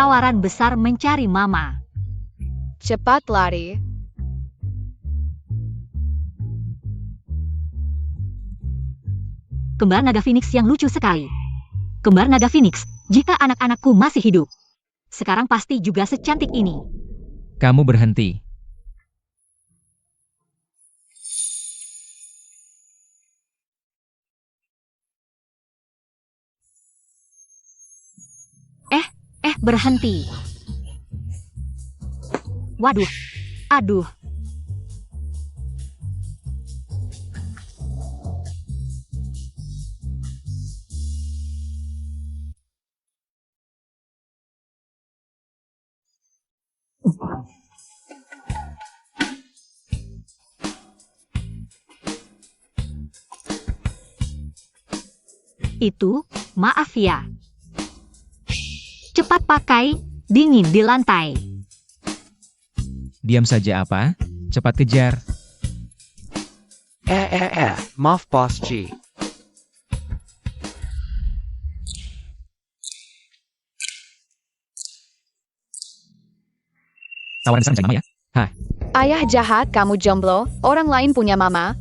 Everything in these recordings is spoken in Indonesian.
tawaran besar mencari Mama. Cepat lari. Kembar naga Phoenix yang lucu sekali. Kembar naga Phoenix, jika anak-anakku masih hidup, sekarang pasti juga secantik ini. Kamu berhenti. Berhenti. Waduh, aduh. Itu, maaf ya. Cepat pakai, dingin di lantai. Diam saja apa? Cepat kejar. Maaf Boss G. Tawaran besar mencari Mama ya? Ayah jahat, kamu jomblo, orang lain punya mama.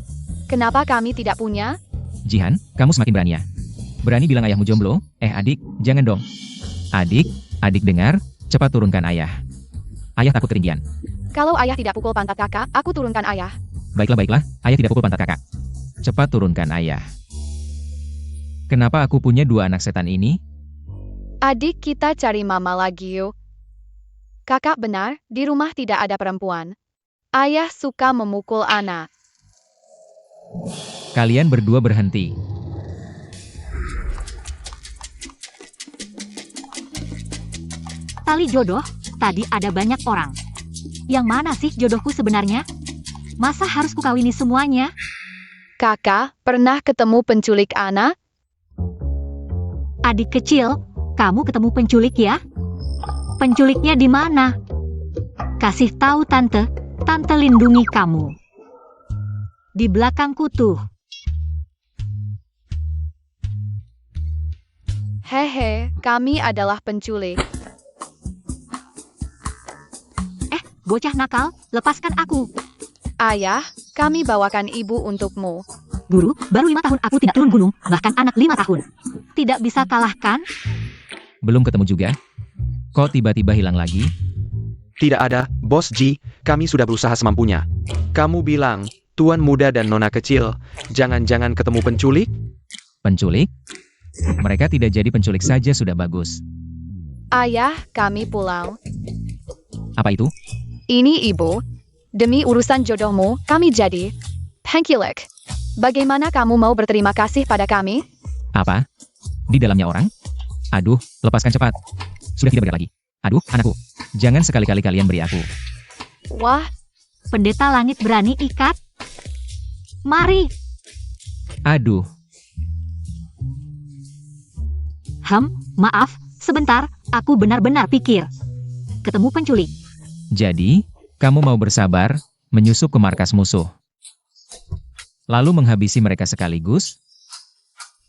Kenapa kami tidak punya? Jihan, kamu semakin berani ya. Berani bilang ayahmu jomblo? Adik, jangan dong. Adik dengar, cepat turunkan ayah. Ayah takut ketinggian. Kalau ayah tidak pukul pantat kakak, aku turunkan ayah. Baiklah, ayah tidak pukul pantat kakak. Cepat turunkan ayah. Kenapa aku punya dua anak setan ini? Adik, kita cari mama lagi yuk. Kakak benar, di rumah tidak ada perempuan. Ayah suka memukul anak. Kalian berdua berhenti. Tali jodoh, tadi ada banyak orang. Yang mana sih jodohku sebenarnya? Masa harus kukawini semuanya? Kakak, pernah ketemu penculik anak? Adik kecil, kamu ketemu penculik ya? Penculiknya di mana? Kasih tahu tante, tante lindungi kamu. Di belakangku tuh. Hehe, kami adalah penculik. Bocah nakal, lepaskan aku. Ayah, kami bawakan ibu untukmu. Guru, baru 5 tahun aku tidak turun gunung, bahkan anak 5 tahun. Tidak bisa kalahkan? Belum ketemu juga? Kok tiba-tiba hilang lagi? Tidak ada, Bos G, kami sudah berusaha semampunya. Kamu bilang, tuan muda dan nona kecil, jangan-jangan ketemu penculik? Penculik? Mereka tidak jadi penculik saja sudah bagus. Ayah, kami pulang. Apa itu? Ini ibu. Demi urusan jodohmu, kami jadi penculik. Bagaimana kamu mau berterima kasih pada kami? Apa? Di dalamnya orang? Aduh, lepaskan cepat. Sudah tidak bergerak lagi. Aduh, anakku. Jangan sekali-kali kalian beri aku. Wah, Pendeta langit berani ikat? Mari. Aduh, Maaf, sebentar, aku benar-benar pikir. Ketemu penculik. jadi, kamu mau bersabar, menyusup ke markas musuh. Lalu menghabisi mereka sekaligus?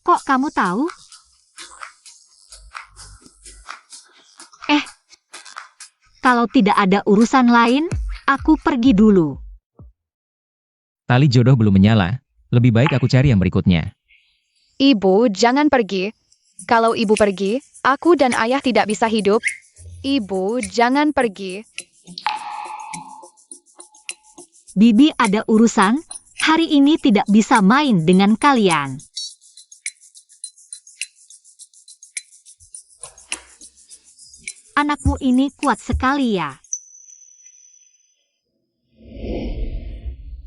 Kok kamu tahu? Kalau tidak ada urusan lain, aku pergi dulu. Tali jodoh belum menyala. Lebih baik aku cari yang berikutnya. ibu jangan pergi. Kalau ibu pergi, aku dan ayah tidak bisa hidup. Ibu jangan pergi. Bibi ada urusan, hari ini tidak bisa main dengan kalian. Anakmu ini kuat sekali ya.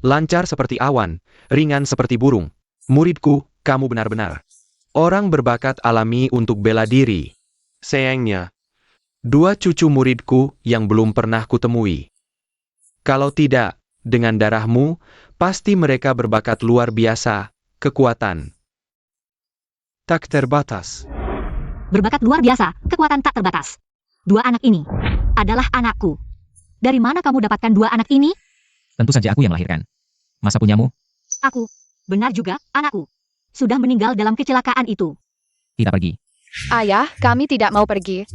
Lancar seperti awan, ringan seperti burung. Muridku, kamu benar-benar orang berbakat alami untuk bela diri. Sayangnya, 2 cucu muridku yang belum pernah kutemui. Kalau tidak, dengan darahmu, pasti mereka berbakat luar biasa, kekuatan tak terbatas. Berbakat luar biasa, kekuatan tak terbatas. 2 anak ini adalah anakku. Dari mana kamu dapatkan 2 anak ini? Tentu saja aku yang melahirkan. Masa punyamu? Aku. Benar juga, anakku. Sudah meninggal dalam kecelakaan itu. Kita pergi. Ayah, kami tidak mau pergi.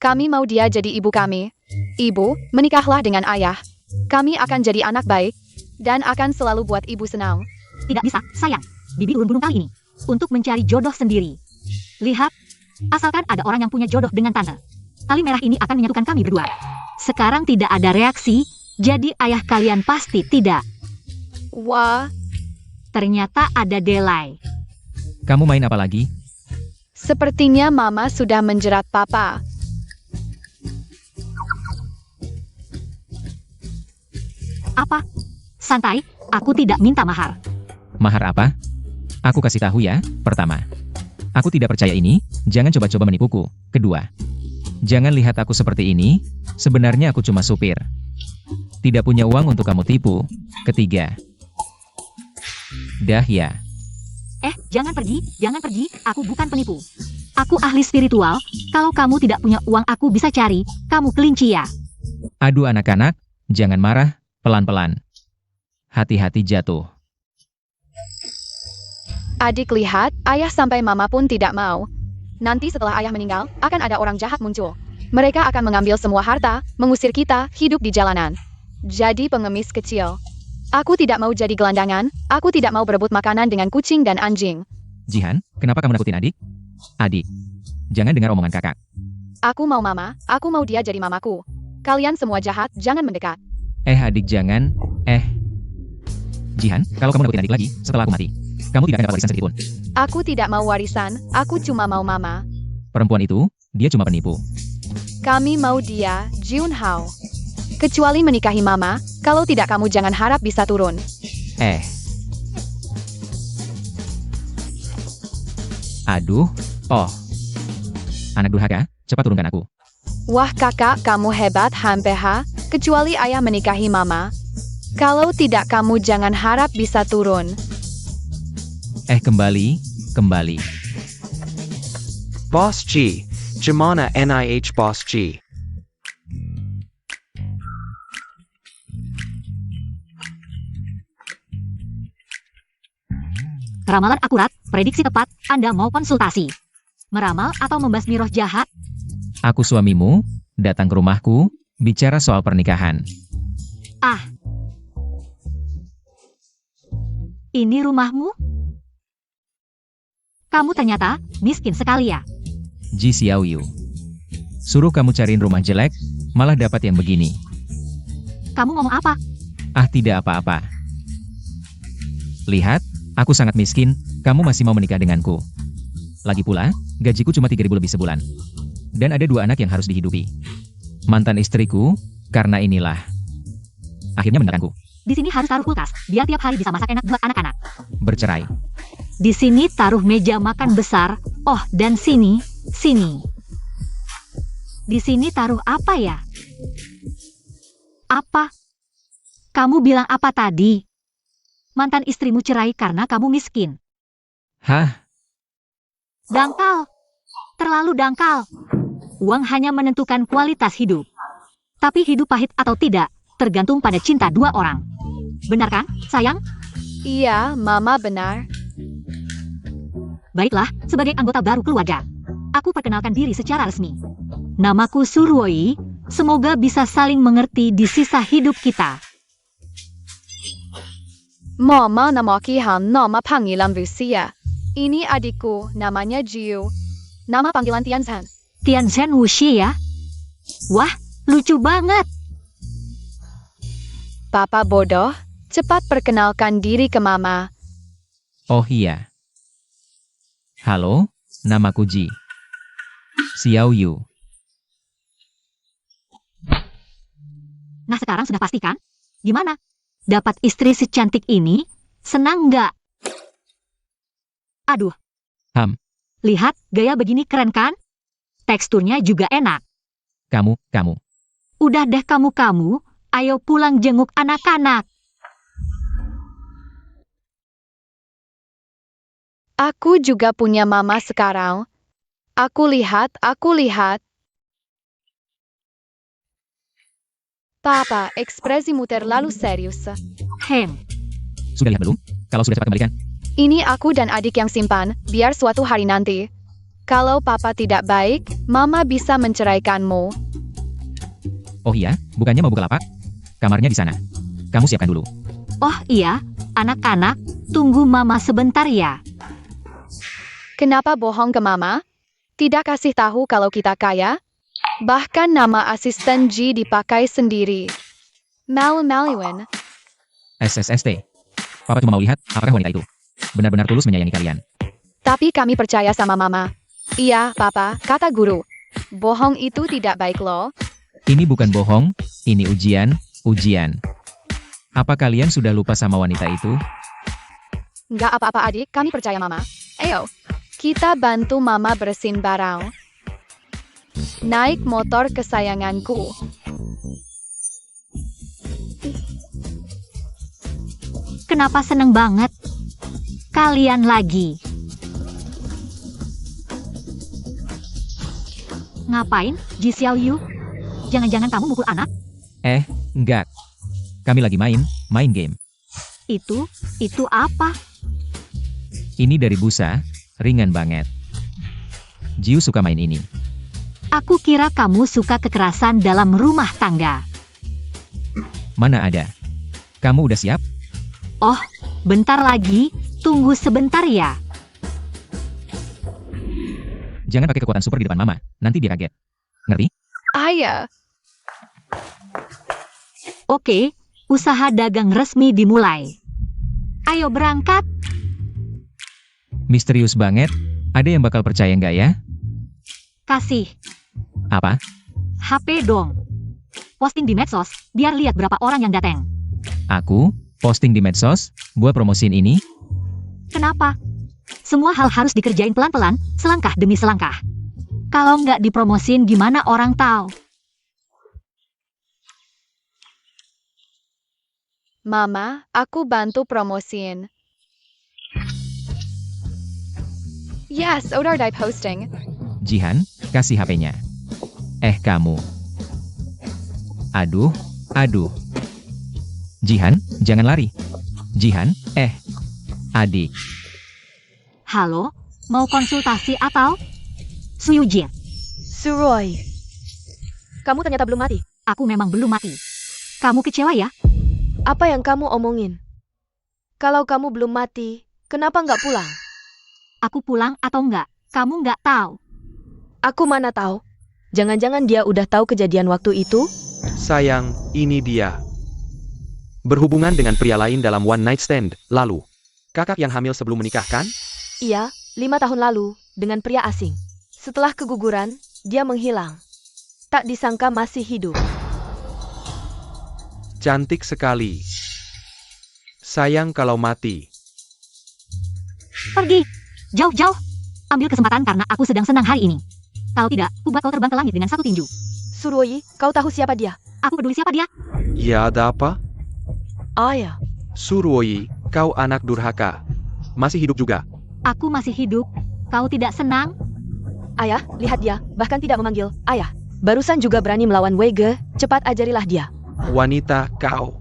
Kami mau dia jadi ibu kami. Ibu, menikahlah dengan ayah. Kami akan jadi anak baik, dan akan selalu buat ibu senang. Tidak bisa, sayang. Bibi urun-burung kali ini. Untuk mencari jodoh sendiri. Lihat, asalkan ada orang yang punya jodoh dengan tante. Tali merah ini akan menyatukan kami berdua. Sekarang tidak ada reaksi, jadi ayah kalian pasti tidak. Wah, Ternyata ada delay. Kamu main apa lagi? sepertinya Mama sudah menjerat Papa. Apa? Santai, aku tidak minta mahar. Mahar apa? Aku kasih tahu ya. Pertama, aku tidak percaya ini. Jangan coba-coba menipuku. Kedua, jangan lihat aku seperti ini. Sebenarnya aku cuma supir. Tidak punya uang untuk kamu tipu. Ketiga, dah ya. Jangan pergi, aku bukan penipu. Aku ahli spiritual, kalau kamu tidak punya uang aku bisa cari, kamu kelinci ya. Aduh anak-anak, jangan marah, pelan-pelan. Hati-hati jatuh. Adik lihat, ayah sampai Mama pun tidak mau. Nanti setelah ayah meninggal, akan ada orang jahat muncul. Mereka akan mengambil semua harta, mengusir kita, hidup di jalanan. Jadi pengemis kecil. Aku tidak mau jadi gelandangan, aku tidak mau berebut makanan dengan kucing dan anjing. Jihan, kenapa kamu nakutin adik? Adik, jangan dengar omongan kakak. Aku mau Mama, aku mau dia jadi mamaku. Kalian semua jahat, jangan mendekat. Adik jangan, Jihan, kalau kamu nakutin adik lagi, setelah aku mati, kamu tidak akan dapat warisan sedikitpun. Aku tidak mau warisan, aku cuma mau Mama. Perempuan itu, dia cuma penipu. Kami mau dia, Junhao. Kecuali menikahi Mama, kalau tidak kamu jangan harap bisa turun. Aduh, anak durhaka, cepat turunkan aku. Wah kakak, kamu hebat Hampeha, kecuali ayah menikahi Mama. Kalau tidak kamu jangan harap bisa turun. Kembali. Boss G. Gimana NIH Boss G? Ramalan akurat, prediksi tepat, Anda mau konsultasi. Meramal atau membasmi roh jahat? Aku suamimu, datang ke rumahku, bicara soal pernikahan. Ini rumahmu? Kamu ternyata miskin sekali ya. Ji Xiaoyu. Suruh kamu cariin rumah jelek, malah dapat yang begini. Kamu ngomong apa? Tidak apa-apa. Lihat, aku sangat miskin, kamu masih mau menikah denganku. Lagi pula, gajiku cuma 3.000 lebih sebulan. Dan ada 2 anak yang harus dihidupi. Mantan istriku, karena inilah. Akhirnya menekanku. Di sini harus taruh kulkas, biar tiap hari bisa masak enak buat anak-anak. Bercerai. Di sini taruh meja makan besar. Oh, dan sini. Di sini taruh apa ya? Apa? Kamu bilang apa tadi? Mantan istrimu cerai karena kamu miskin. Hah? Dangkal. Terlalu dangkal. Uang hanya menentukan kualitas hidup. Tapi hidup pahit atau tidak, tergantung pada cinta 2 orang. Benar kan, sayang? Iya, Mama benar. Baiklah, sebagai anggota baru keluarga, aku perkenalkan diri secara resmi. Namaku Surwoi, semoga bisa saling mengerti di sisa hidup kita. Mama namaki han nama panggilan Lucia. Ini adikku, namanya Jiu. Nama panggilan Tianzhan. Tianzhen Wuxi ya? Wah, lucu banget. Papa bodoh, cepat perkenalkan diri ke Mama. Oh iya. Halo, namaku Ji Xiaoyu. Nah sekarang sudah pastikan? Gimana? Dapat istri secantik ini? Senang nggak? Aduh. Lihat, gaya begini keren kan? Teksturnya juga enak. Kamu. Udah deh kamu, ayo pulang jenguk anak-anak. Aku juga punya Mama sekarang. Aku lihat. Papa, ekspresimu terlalu serius. Sudah lihat belum? Kalau sudah cepat kembalikan. Ini aku dan adik yang simpan, biar suatu hari nanti. Kalau papa tidak baik, mama bisa menceraikanmu. Oh iya, bukannya mau Bukalapak? Kamarnya di sana. Kamu siapkan dulu. Oh iya, anak-anak, tunggu mama sebentar ya. Kenapa bohong ke mama? Tidak kasih tahu kalau kita kaya? Bahkan nama asisten G dipakai sendiri. Malu-maluin. SSST. Papa cuma mau lihat apakah wanita itu benar-benar tulus menyayangi kalian. Tapi kami percaya sama mama. Iya, papa, kata guru. Bohong itu tidak baik loh. Ini bukan bohong, ini ujian. Apa kalian sudah lupa sama wanita itu? Nggak apa-apa adik, kami percaya mama. Ayo, kita bantu mama bersihin barang. Naik motor kesayanganku. Kenapa seneng banget? Kalian lagi. Ngapain, Ji Xiao Yu? Jangan-jangan kamu mukul anak? Enggak. Kami lagi main game. Itu apa? Ini dari busa, ringan banget. Jiu suka main ini. Aku kira kamu suka kekerasan dalam rumah tangga. Mana ada? Kamu udah siap? Oh, bentar lagi, tunggu sebentar ya. Jangan pakai kekuatan super di depan mama, nanti dia kaget. Ngerti? Ayah. Oke, usaha dagang resmi dimulai. Ayo berangkat. Misterius banget. Ada yang bakal percaya nggak ya? Kasih Apa? HP dong. Posting di medsos, biar lihat berapa orang yang datang. Aku posting di medsos buat promosiin ini. Kenapa? Semua hal harus dikerjain pelan-pelan, selangkah demi selangkah. Kalau nggak dipromosin gimana orang tahu? Mama, aku bantu promosiin. Yes, udah di posting. Jihan, kasih HP-nya. Kamu. Aduh. Jihan, jangan lari. Jihan, adik. Halo, mau konsultasi atau? Suyujin, Suroy, kamu ternyata belum mati. aku memang belum mati. Kamu kecewa ya? Apa yang kamu omongin? Kalau kamu belum mati, kenapa nggak pulang? Aku pulang atau enggak? Kamu nggak tahu. Aku mana tahu. Jangan-jangan dia udah tahu kejadian waktu itu? Sayang, ini dia. Berhubungan dengan pria lain dalam one night stand, lalu. Kakak yang hamil sebelum menikah kan? Iya, 5 tahun lalu, dengan pria asing. Setelah keguguran, dia menghilang. Tak disangka masih hidup. Cantik sekali. Sayang kalau mati. Pergi, jauh-jauh. Ambil kesempatan karena aku sedang senang hari ini. Kalau tidak, ku buat kau terbang ke langit dengan satu tinju. Suroy, kau tahu siapa dia? Aku peduli siapa dia? Ya ada apa? Ayah. Suruoi, kau anak durhaka. Masih hidup juga. Aku masih hidup. Kau tidak senang? Ayah, lihat dia, bahkan tidak memanggil ayah. Barusan juga berani melawan Wege, cepat ajarilah dia. Wanita kau.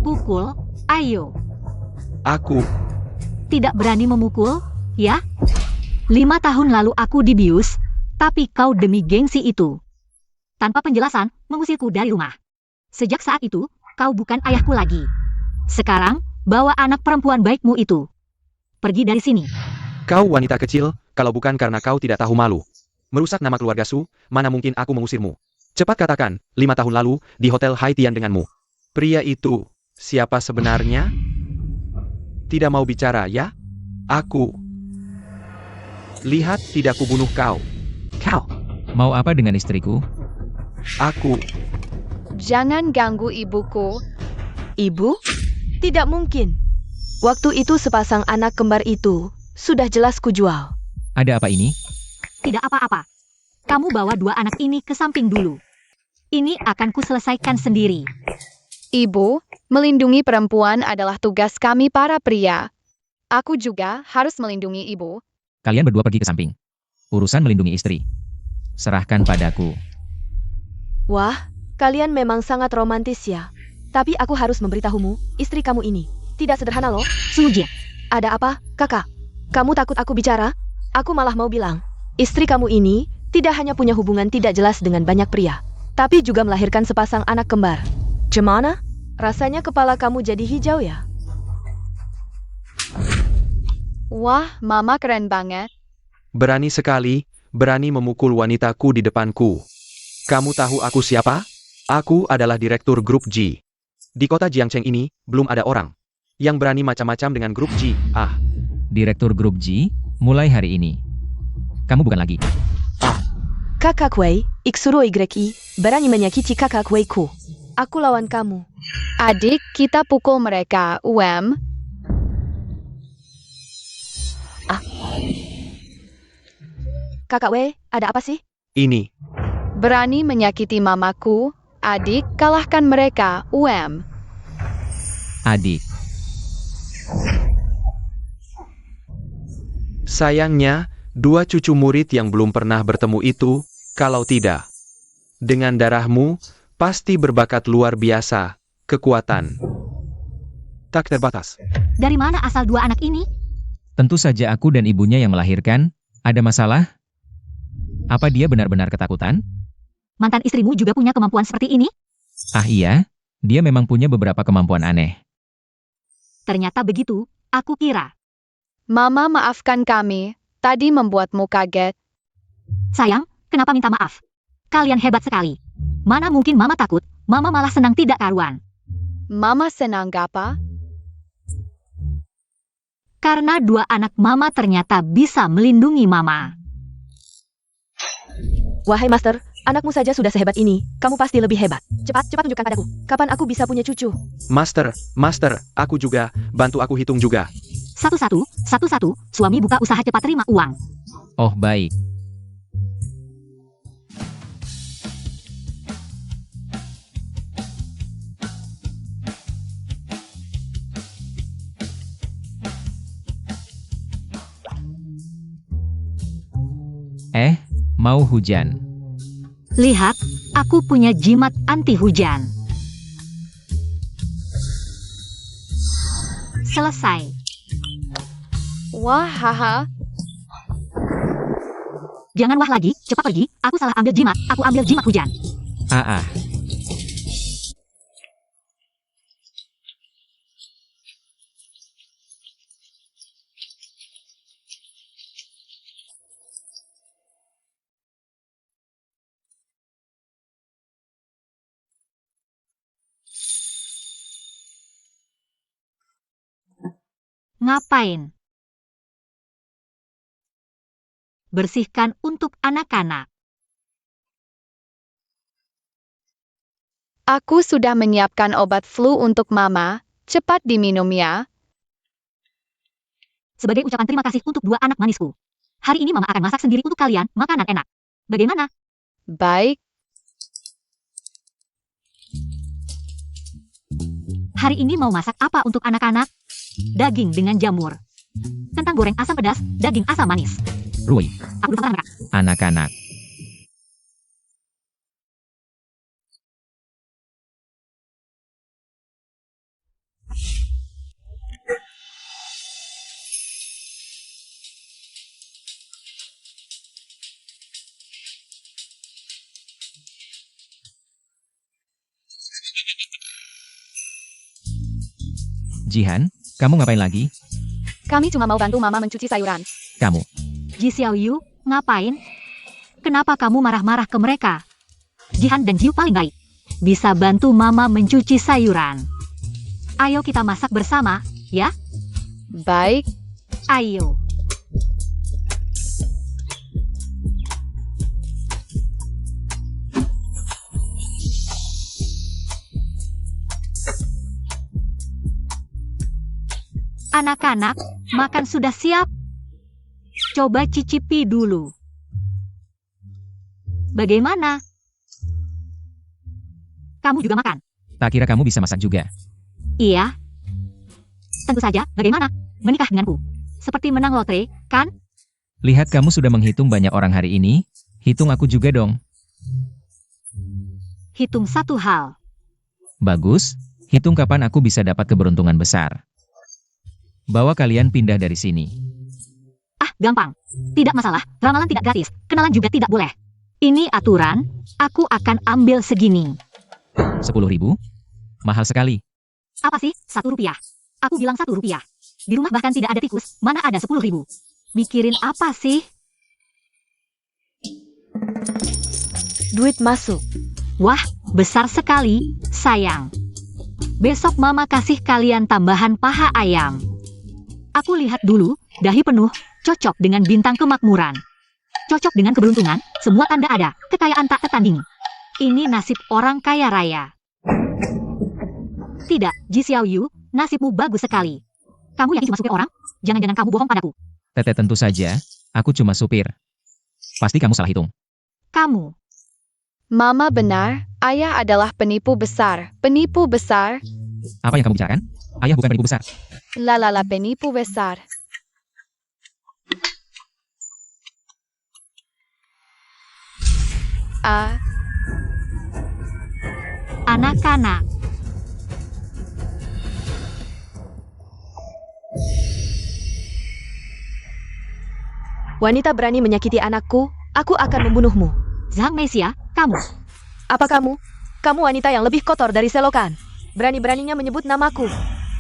Pukul, ayo. Aku. Tidak berani memukul, ya? 5 tahun lalu aku dibius, tapi kau demi gengsi itu. Tanpa penjelasan, mengusirku dari rumah. Sejak saat itu, kau bukan ayahku lagi. Sekarang, bawa anak perempuan baikmu itu. Pergi dari sini. Kau wanita kecil, kalau bukan karena kau tidak tahu malu. Merusak nama keluarga Su, mana mungkin aku mengusirmu. Cepat katakan, 5 tahun lalu, di Hotel Haitian denganmu. Pria itu, siapa sebenarnya? Tidak mau bicara, ya? Aku. Lihat, tidak kubunuh kau. Kau. Mau apa dengan istriku? Aku. Jangan ganggu ibuku. Ibu? Tidak mungkin. Waktu itu sepasang anak kembar itu, sudah jelas kujual. Ada apa ini? Tidak apa-apa. Kamu bawa 2 anak ini ke samping dulu. Ini akan kuselesaikan sendiri. Ibu, melindungi perempuan adalah tugas kami para pria. Aku juga harus melindungi ibu. Kalian berdua pergi ke samping. Urusan melindungi istri. Serahkan padaku. Wah, kalian memang sangat romantis ya. Tapi aku harus memberitahumu, istri kamu ini tidak sederhana loh. Suyujin, Ada apa, kakak? Kamu takut aku bicara? Aku malah mau bilang, istri kamu ini tidak hanya punya hubungan tidak jelas dengan banyak pria, tapi juga melahirkan sepasang anak kembar. Gimana? Rasanya kepala kamu jadi hijau ya? Wah, Mama keren banget. Berani sekali, berani memukul wanitaku di depanku. Kamu tahu aku siapa? Aku adalah direktur grup G. Di kota Jiangcheng ini, belum ada orang yang berani macam-macam dengan grup G. Direktur grup G, mulai hari ini. Kamu bukan lagi. Kakak Wei, Iksuro YI, berani menyakiti kakak Wei-ku. Aku lawan kamu. Adik, kita pukul mereka, Kakak Wei, ada apa sih? Ini, Berani menyakiti mamaku. Adik, kalahkan mereka, Adik, sayangnya, dua cucu murid yang belum pernah bertemu itu, kalau tidak, dengan darahmu, pasti berbakat luar biasa, kekuatan tak terbatas. Dari mana asal dua anak ini? tentu saja aku dan ibunya yang melahirkan. Ada masalah? Apa dia benar-benar ketakutan? Mantan istrimu juga punya kemampuan seperti ini? Ah iya, dia memang punya beberapa kemampuan aneh. Ternyata begitu, aku kira. Mama maafkan kami. Tadi membuatmu kaget. Sayang, kenapa minta maaf? Kalian hebat sekali. Mana mungkin Mama takut, Mama malah senang tidak karuan. Mama senang apa? Karena dua anak Mama ternyata bisa melindungi Mama. Wahai Master, anakmu saja sudah sehebat ini, kamu pasti lebih hebat. Cepat tunjukkan padaku, kapan aku bisa punya cucu? Master, aku juga, bantu aku hitung juga. Satu-satu, suami buka usaha cepat terima uang. Oh baik. Mau hujan. Lihat, aku punya jimat anti hujan. Selesai. Wah, haha. Jangan wah lagi, cepat pergi. Aku salah ambil jimat, aku ambil jimat hujan. Ah. Ngapain? Bersihkan untuk anak-anak. Aku sudah menyiapkan obat flu untuk Mama. Cepat diminum ya. Sebagai ucapan terima kasih untuk dua anak manisku. Hari ini Mama akan masak sendiri untuk kalian, makanan enak. Bagaimana? Baik. Hari ini mau masak apa untuk anak-anak? Daging dengan jamur. Kentang goreng asam pedas, daging asam manis. Rui, Aku bersama anak. anak-anak. Jihan, kamu ngapain lagi? Kami cuma mau bantu Mama mencuci sayuran. Kamu. Ji Xiaoyu, ngapain? Kenapa kamu marah-marah ke mereka? Jihan dan Jiu paling baik. Bisa bantu Mama mencuci sayuran. Ayo kita masak bersama, ya? Baik. Ayo. Anak-anak, makan sudah siap? Coba cicipi dulu. Bagaimana? Kamu juga makan? Tak kira kamu bisa masak juga. Iya. Tentu saja, bagaimana? Menikah denganku. Seperti menang lotre, kan? Lihat kamu sudah menghitung banyak orang hari ini, hitung aku juga dong. Hitung satu hal. Bagus, hitung kapan aku bisa dapat keberuntungan besar. Bawa kalian pindah dari sini. Ah, gampang. Tidak masalah, ramalan tidak gratis, kenalan juga tidak boleh. Ini aturan, aku akan ambil segini. 10.000? Mahal sekali. Apa sih, Rp1? Aku bilang Rp1. Di rumah bahkan tidak ada tikus, mana ada 10.000. Mikirin apa sih? Duit masuk. Wah, besar sekali, sayang. Besok mama kasih kalian tambahan paha ayam. Aku lihat dulu, dahi penuh, cocok dengan bintang kemakmuran. Cocok dengan keberuntungan, semua tanda ada, kekayaan tak tertandingi. Ini nasib orang kaya raya. Tidak, Ji Xiaoyu, nasibmu bagus sekali. Kamu yakin cuma supir orang? Jangan-jangan kamu bohong padaku. Tete tentu saja, aku cuma supir. Pasti kamu salah hitung. Kamu. Mama benar, ayah adalah penipu besar. Penipu besar? Apa yang kamu bicarakan? Ayah bukan penipu besar. Lalala penipu besar. Anak-anak. Wanita berani menyakiti anakku, aku akan membunuhmu. Zhang Meisia, kamu. Apa kamu? Kamu wanita yang lebih kotor dari selokan. Berani-beraninya menyebut namaku.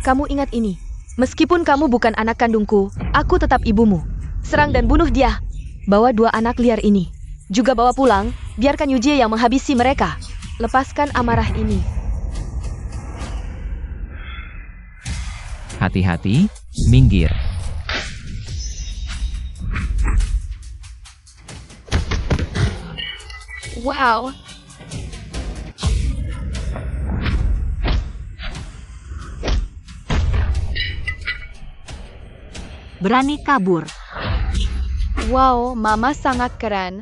Kamu ingat ini. Meskipun kamu bukan anak kandungku, aku tetap ibumu. Serang dan bunuh dia. Bawa 2 anak liar ini. Juga bawa pulang, biarkan Yujie yang menghabisi mereka. Lepaskan amarah ini. Hati-hati, minggir. Wow. Berani kabur. Wow, mama sangat keren.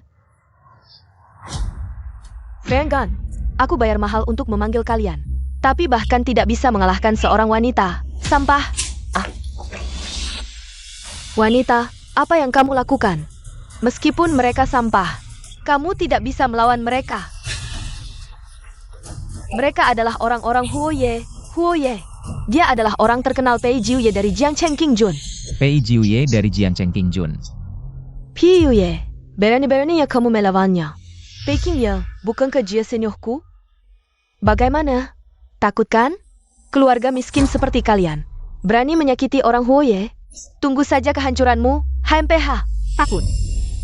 Fenggan, aku bayar mahal untuk memanggil kalian. Tapi bahkan tidak bisa mengalahkan seorang wanita. Sampah. Wanita, apa yang kamu lakukan? Meskipun mereka sampah, kamu tidak bisa melawan mereka. Mereka adalah orang-orang Huoye. Huoye. Dia adalah orang terkenal Pei Jiuye dari Jiangcheng Qingjun. Pei Jiuye dari Jiangcheng Qingjun. Pi Yuye, berani-beraninya kamu melawannya. Peking ya, bukankah dia seniorku? Bagaimana? Takut kan? Keluarga miskin seperti kalian. Berani menyakiti orang Huoye? Tunggu saja kehancuranmu, HMPH. Takut.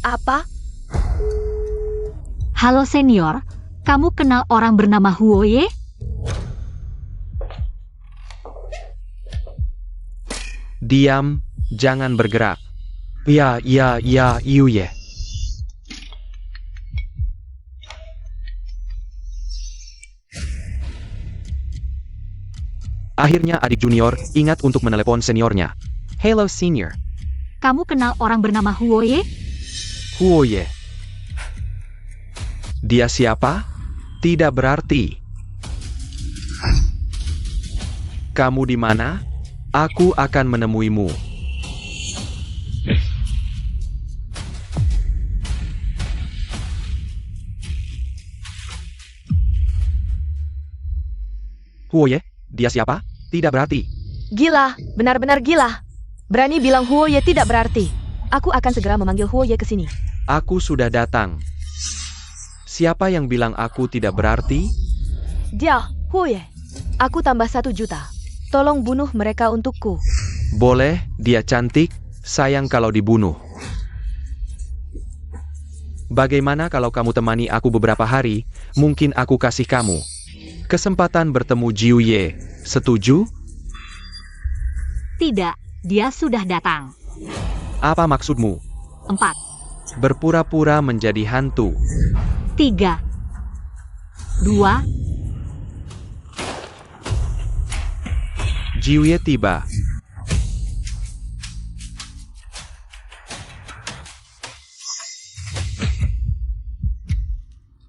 Apa? Halo senior, kamu kenal orang bernama Huoye? Diam, jangan bergerak. Ya, Yuye. Akhirnya adik junior ingat untuk menelepon seniornya. Hello senior. Kamu kenal orang bernama Huoye? Huoye. Dia siapa? Tidak berarti. Kamu di mana? Aku akan menemuimu. Huoye, dia siapa? Tidak berarti. Gila, benar-benar gila. Berani bilang Huoye tidak berarti. Aku akan segera memanggil Huoye ke sini. Aku sudah datang. Siapa yang bilang aku tidak berarti? Dia, Huoye. Aku tambah 1 juta. Tolong bunuh mereka untukku. Boleh, dia cantik, sayang kalau dibunuh. Bagaimana kalau kamu temani aku beberapa hari, mungkin aku kasih kamu kesempatan bertemu Jiuye. Setuju? Tidak, dia sudah datang. Apa maksudmu? 4, Berpura-pura menjadi hantu. 3, 2, Jiuye tiba.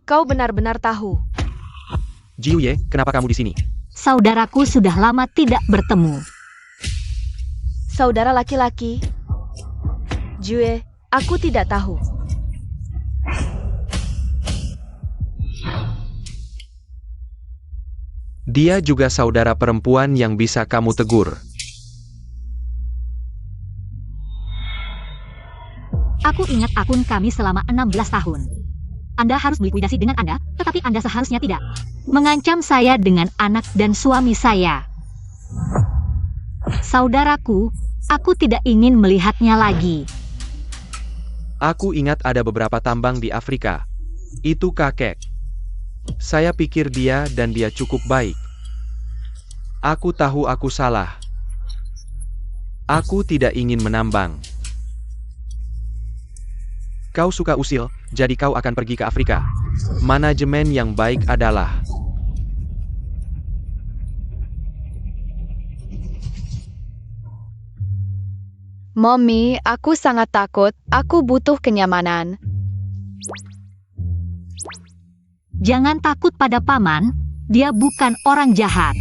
Kau benar-benar tahu. Jiuye, kenapa kamu di sini? saudaraku sudah lama tidak bertemu. Saudara laki-laki. Jue, aku tidak tahu. Dia juga saudara perempuan yang bisa kamu tegur. Aku ingat akun kami selama 16 tahun. Anda harus berlikuidasi dengan Anda, tetapi Anda seharusnya tidak mengancam saya dengan anak dan suami saya. Saudaraku, aku tidak ingin melihatnya lagi. Aku ingat ada beberapa tambang di Afrika. Itu kakek. Saya pikir dia dan dia cukup baik. Aku tahu aku salah. Aku tidak ingin menambang. Kau suka usil, jadi kau akan pergi ke Afrika. Manajemen yang baik adalah... Mommy, aku sangat takut. Aku butuh kenyamanan. Jangan takut pada paman, dia bukan orang jahat.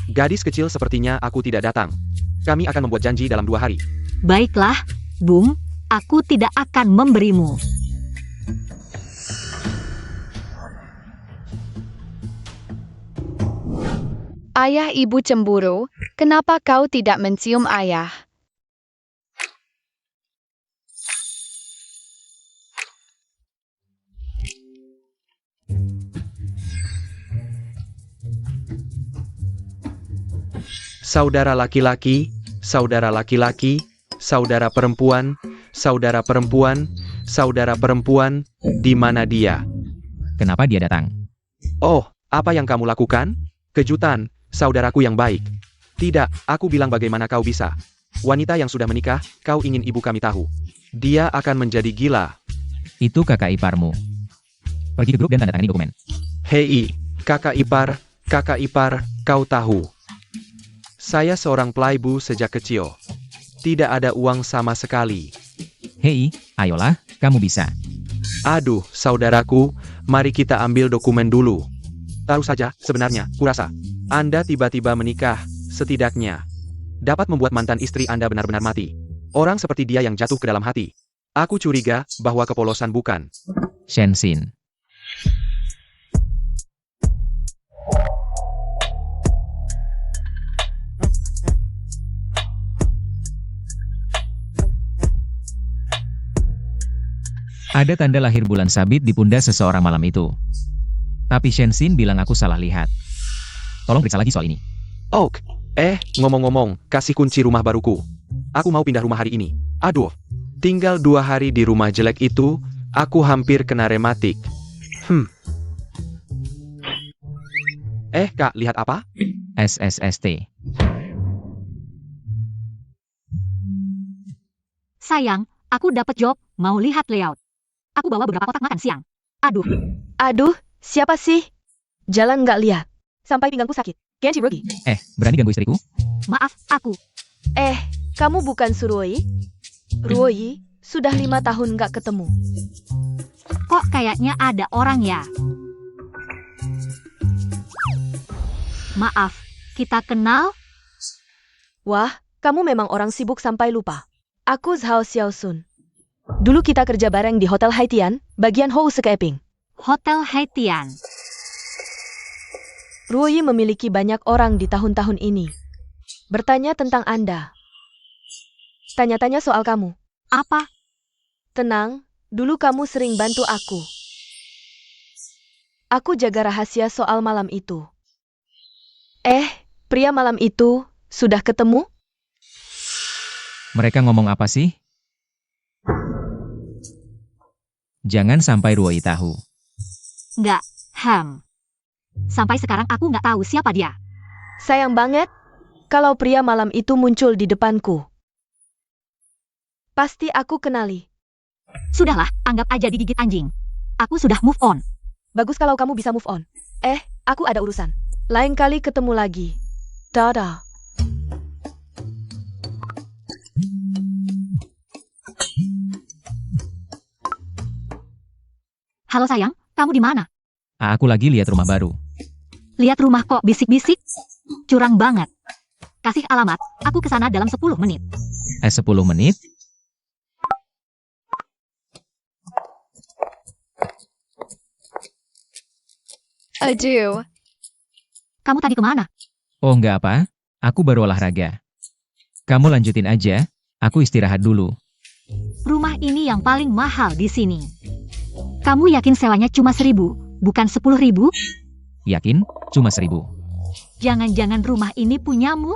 Gadis kecil sepertinya aku tidak datang. Kami akan membuat janji dalam 2 hari. Baiklah, Bung, aku tidak akan memberimu. Ayah ibu cemburu, kenapa kau tidak mencium ayah? Saudara laki-laki, saudara laki-laki, saudara perempuan, saudara perempuan, saudara perempuan, di mana dia? Kenapa dia datang? Oh, apa yang kamu lakukan? Kejutan, saudaraku yang baik. Tidak, aku bilang bagaimana kau bisa. Wanita yang sudah menikah, kau ingin ibu kami tahu. Dia akan menjadi gila. Itu kakak iparmu. Pergi ke grup dan tanda tangani dokumen. Hei, kakak ipar, kau tahu. Saya seorang playboy sejak kecil. Tidak ada uang sama sekali. Hei, ayolah, kamu bisa. Aduh, saudaraku, mari kita ambil dokumen dulu. Tahu saja, sebenarnya, kurasa, Anda tiba-tiba menikah, setidaknya dapat membuat mantan istri Anda benar-benar mati. Orang seperti dia yang jatuh ke dalam hati. Aku curiga bahwa kepolosan bukan. Shensin. Ada tanda lahir bulan sabit di pundak seseorang malam itu. Tapi Shensin bilang aku salah lihat. Tolong periksa lagi soal ini. Oak, ngomong-ngomong, kasih kunci rumah baruku. Aku mau pindah rumah hari ini. Aduh, tinggal 2 hari di rumah jelek itu, aku hampir kena rematik. Kak, lihat apa? SSST. Sayang, aku dapat job, mau lihat layout. Aku bawa beberapa kotak makan siang. Aduh, siapa sih? Jalan nggak lihat. Sampai pinggangku sakit. Kenshi rugi. Berani ganggu istriku? Maaf, aku. Kamu bukan Suruoi? Ruoi, sudah 5 tahun nggak ketemu. Kok kayaknya ada orang ya? Maaf, kita kenal? Wah, kamu memang orang sibuk sampai lupa. Aku Zhao Xiaosun. Dulu kita kerja bareng di Hotel Haitian, bagian Hou Sekeping. Hotel Haitian. Ruoi memiliki banyak orang di tahun-tahun ini. Bertanya tentang Anda. Tanya-tanya soal kamu. Apa? Tenang, dulu kamu sering bantu aku. Aku jaga rahasia soal malam itu. Pria malam itu, sudah ketemu? Mereka ngomong apa sih? Jangan sampai Ruoi tahu. Nggak, sampai sekarang aku nggak tahu siapa dia. Sayang banget, kalau pria malam itu muncul di depanku. Pasti aku kenali. Sudahlah, anggap aja digigit anjing. Aku sudah move on. Bagus kalau kamu bisa move on. Aku ada urusan. Lain kali ketemu lagi. Dadah. Halo sayang, kamu di mana? Aku lagi lihat rumah baru. Lihat rumah kok bisik-bisik? Curang banget. Kasih alamat, aku kesana dalam 10 menit. 10 menit? Aduh. Kamu tadi kemana? Oh nggak apa, aku baru olahraga. Kamu lanjutin aja, aku istirahat dulu. Rumah ini yang paling mahal di sini. Kamu yakin sewanya cuma 1.000, bukan 10.000? Yakin? Cuma 1.000. Jangan-jangan rumah ini punyamu?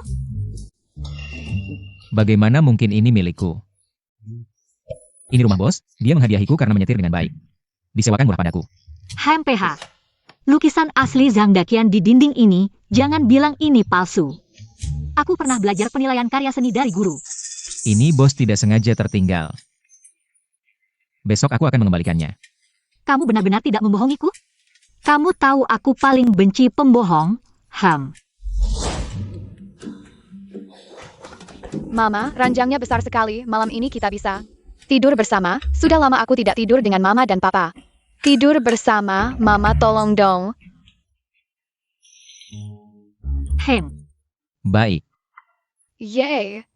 Bagaimana mungkin ini milikku? Ini rumah bos, dia menghadiahiku karena menyetir dengan baik. Disewakan murah padaku. HMPH. Lukisan asli Zhang Daqian di dinding ini, jangan bilang ini palsu. Aku pernah belajar penilaian karya seni dari guru. Ini bos tidak sengaja tertinggal. Besok aku akan mengembalikannya. Kamu benar-benar tidak membohongiku? Kamu tahu aku paling benci pembohong, Mama, ranjangnya besar sekali. Malam ini kita bisa tidur bersama. Sudah lama aku tidak tidur dengan Mama dan Papa. Tidur bersama, Mama tolong dong. Baik. Yeay.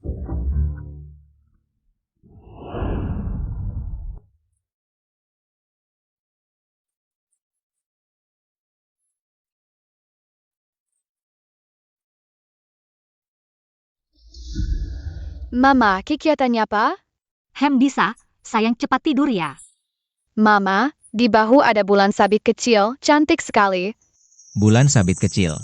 Mama, kegiatannya apa? Bisa, sayang cepat tidur ya. Mama, di bahu ada bulan sabit kecil, cantik sekali. Bulan sabit kecil.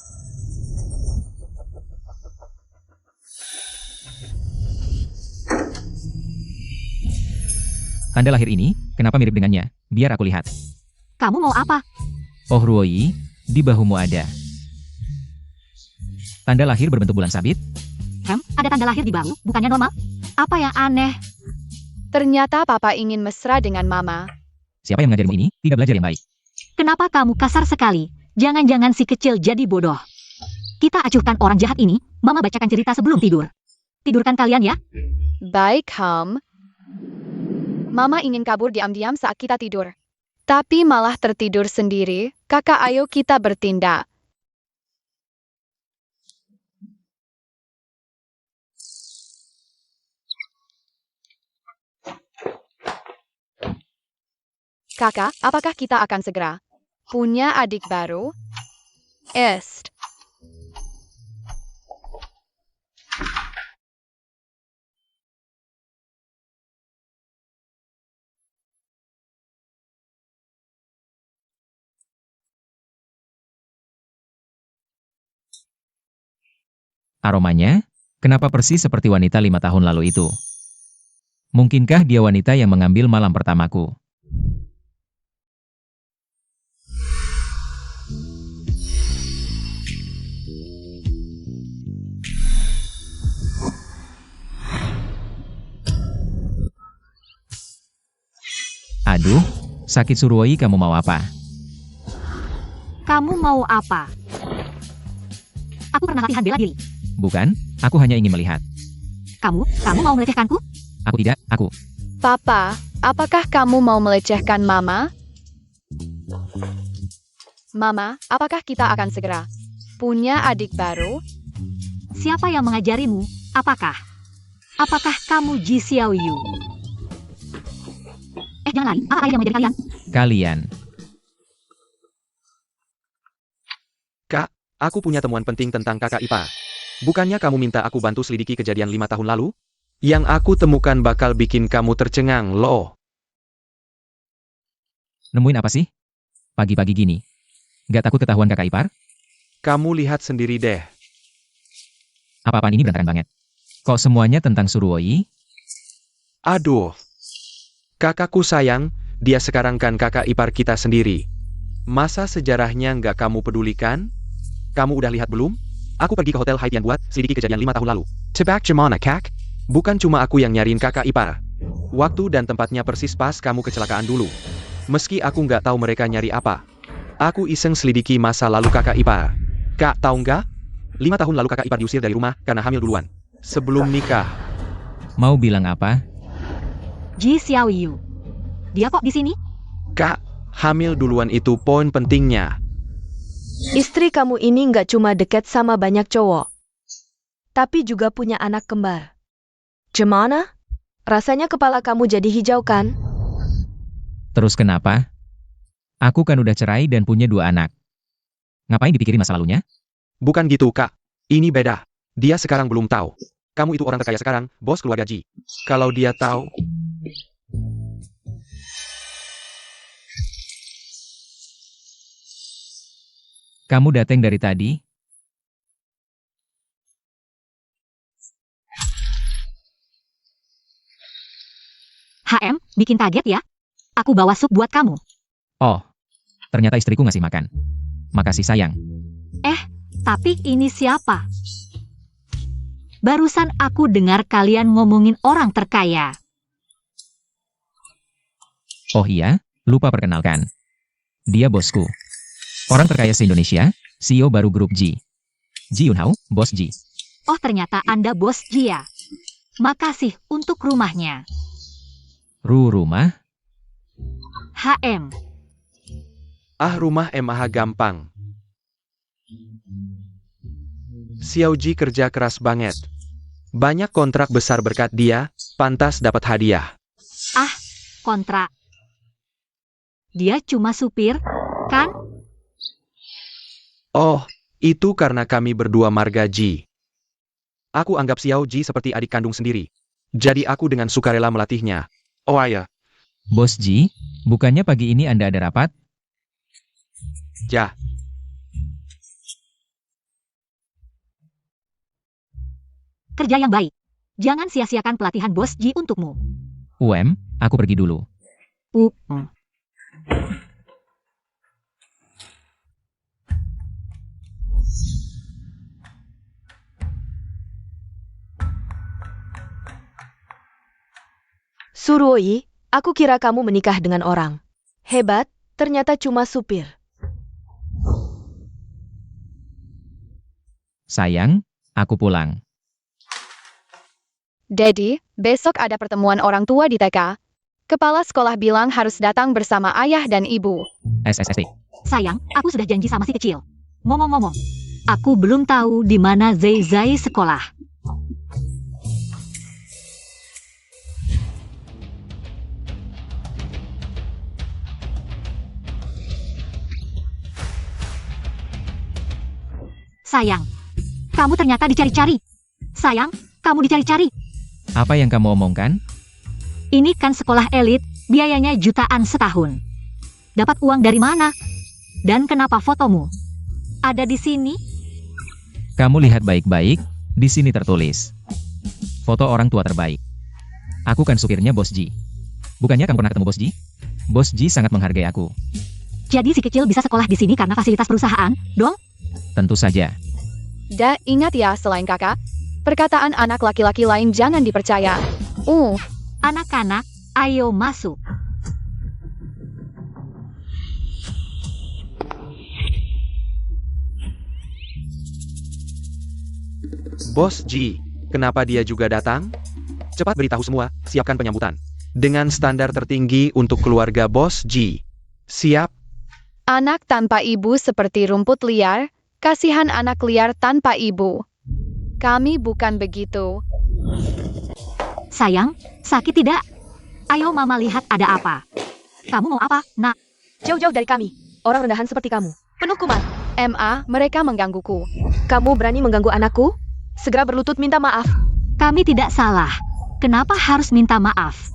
Tanda lahir ini, kenapa mirip dengannya? Biar aku lihat. Kamu mau apa? Oh Ruoyi, di bahumu ada. Tanda lahir berbentuk bulan sabit? Ada tanda lahir di bahu, bukannya normal? Apa yang aneh? Ternyata Papa ingin mesra dengan Mama. Siapa yang mengajarimu ini? Tidak belajar yang baik. Kenapa kamu kasar sekali? Jangan-jangan si kecil jadi bodoh. Kita acuhkan orang jahat ini, Mama bacakan cerita sebelum tidur. Tidurkan kalian ya. Baik, Mama ingin kabur diam-diam saat kita tidur. Tapi malah tertidur sendiri. Kakak, ayo kita bertindak. Kakak, apakah kita akan segera punya adik baru? Aromanya, kenapa persis seperti wanita 5 tahun lalu itu? Mungkinkah dia wanita yang mengambil malam pertamaku? Aduh, sakit Suruoyi, kamu mau apa? Kamu mau apa? Aku pernah latihan bela diri. Bukan, aku hanya ingin melihat. Kamu mau melecehkanku? Aku tidak, aku. Papa, apakah kamu mau melecehkan Mama? Mama, apakah kita akan segera punya adik baru? Siapa yang mengajarimu? Apakah kamu Ji Xiaoyu? Jangan lari, apa yang mengajari kalian? Kalian. Kak, aku punya temuan penting tentang kakak ipar. Bukannya kamu minta aku bantu selidiki kejadian 5 tahun lalu? Yang aku temukan bakal bikin kamu tercengang loh. Nemuin apa sih? Pagi-pagi gini. Gak takut ketahuan kakak ipar? Kamu lihat sendiri deh. Apa-apaan ini berantakan banget. Kok semuanya tentang Suruoyi? Aduh. Kakakku sayang, dia sekarang kan kakak ipar kita sendiri. Masa sejarahnya nggak kamu pedulikan? Kamu udah lihat belum? Aku pergi ke hotel Haidian buat selidiki kejadian 5 tahun lalu. Tebak gimana, Kak? Bukan cuma aku yang nyariin kakak ipar. Waktu dan tempatnya persis pas kamu kecelakaan dulu. Meski aku nggak tahu mereka nyari apa. Aku iseng selidiki masa lalu kakak ipar. Kak, tahu nggak? 5 tahun lalu kakak ipar diusir dari rumah karena hamil duluan. Sebelum nikah. Mau bilang apa? Ji Xiaoyu. Dia kok di sini? Kak, hamil duluan itu poin pentingnya. Istri kamu ini nggak cuma deket sama banyak cowok, tapi juga punya anak kembar. Gimana? Rasanya kepala kamu jadi hijau kan? Terus kenapa? Aku kan udah cerai dan punya 2 anak. Ngapain dipikirin masa lalunya? Bukan gitu, Kak. Ini beda. Dia sekarang belum tahu. Kamu itu orang terkaya sekarang, bos keluarga Ji. Kalau dia tahu, Kamu datang dari tadi? Bikin kaget ya? Aku bawa sup buat kamu. Oh, ternyata istriku ngasih makan. Makasih sayang. Tapi ini siapa? Barusan aku dengar kalian ngomongin orang terkaya. Oh iya, lupa perkenalkan. Dia bosku. Orang terkaya se-Indonesia, CEO baru grup G. Ji Yunhao, bos Ji. Oh, ternyata Anda bos Jia. Makasih untuk rumahnya. Rumah? Rumah MAH gampang. Xiao Ji kerja keras banget. Banyak kontrak besar berkat dia, pantas dapat hadiah. Kontrak. Dia cuma supir, kan? Oh, itu karena kami berdua marga Ji. Aku anggap Xiao Ji seperti adik kandung sendiri. Jadi aku dengan sukarela melatihnya. Oh ayah, Bos Ji, bukannya pagi ini Anda ada rapat? ya. Kerja yang baik. Jangan sia-siakan pelatihan bos Ji untukmu. Aku pergi dulu. Suruoi, aku kira kamu menikah dengan orang. Hebat, ternyata cuma supir. Sayang, aku pulang. Daddy, besok ada pertemuan orang tua di TK. Kepala sekolah bilang harus datang bersama ayah dan ibu. SSST. Sayang, aku sudah janji sama si kecil. Ngomong-ngomong, aku belum tahu di mana Zai sekolah. Sayang, kamu ternyata dicari-cari. Sayang, kamu dicari-cari. Apa yang kamu omongkan? Ini kan sekolah elit, biayanya jutaan setahun. Dapat uang dari mana? Dan kenapa fotomu ada di sini? Kamu lihat baik-baik, di sini tertulis. Foto orang tua terbaik. Aku kan supirnya Bos Ji. Bukannya kamu pernah ketemu Bos Ji? Bos Ji sangat menghargai aku. Jadi si kecil bisa sekolah di sini karena fasilitas perusahaan, dong? Tentu saja. Ingat ya, selain kakak, perkataan anak laki-laki lain jangan dipercaya. Anak-anak, ayo masuk. Bos Ji, kenapa dia juga datang? Cepat beritahu semua, siapkan penyambutan. Dengan standar tertinggi untuk keluarga Bos Ji. Siap? Anak tanpa ibu seperti rumput liar, kasihan anak liar tanpa ibu. Kami bukan begitu. Sayang, sakit tidak? Ayo mama lihat ada apa. Kamu mau apa, nak? Jauh-jauh dari kami. Orang rendahan seperti kamu. Penuh kuman. Mereka menggangguku. Kamu berani mengganggu anakku? Segera berlutut minta maaf. Kami tidak salah. Kenapa harus minta maaf?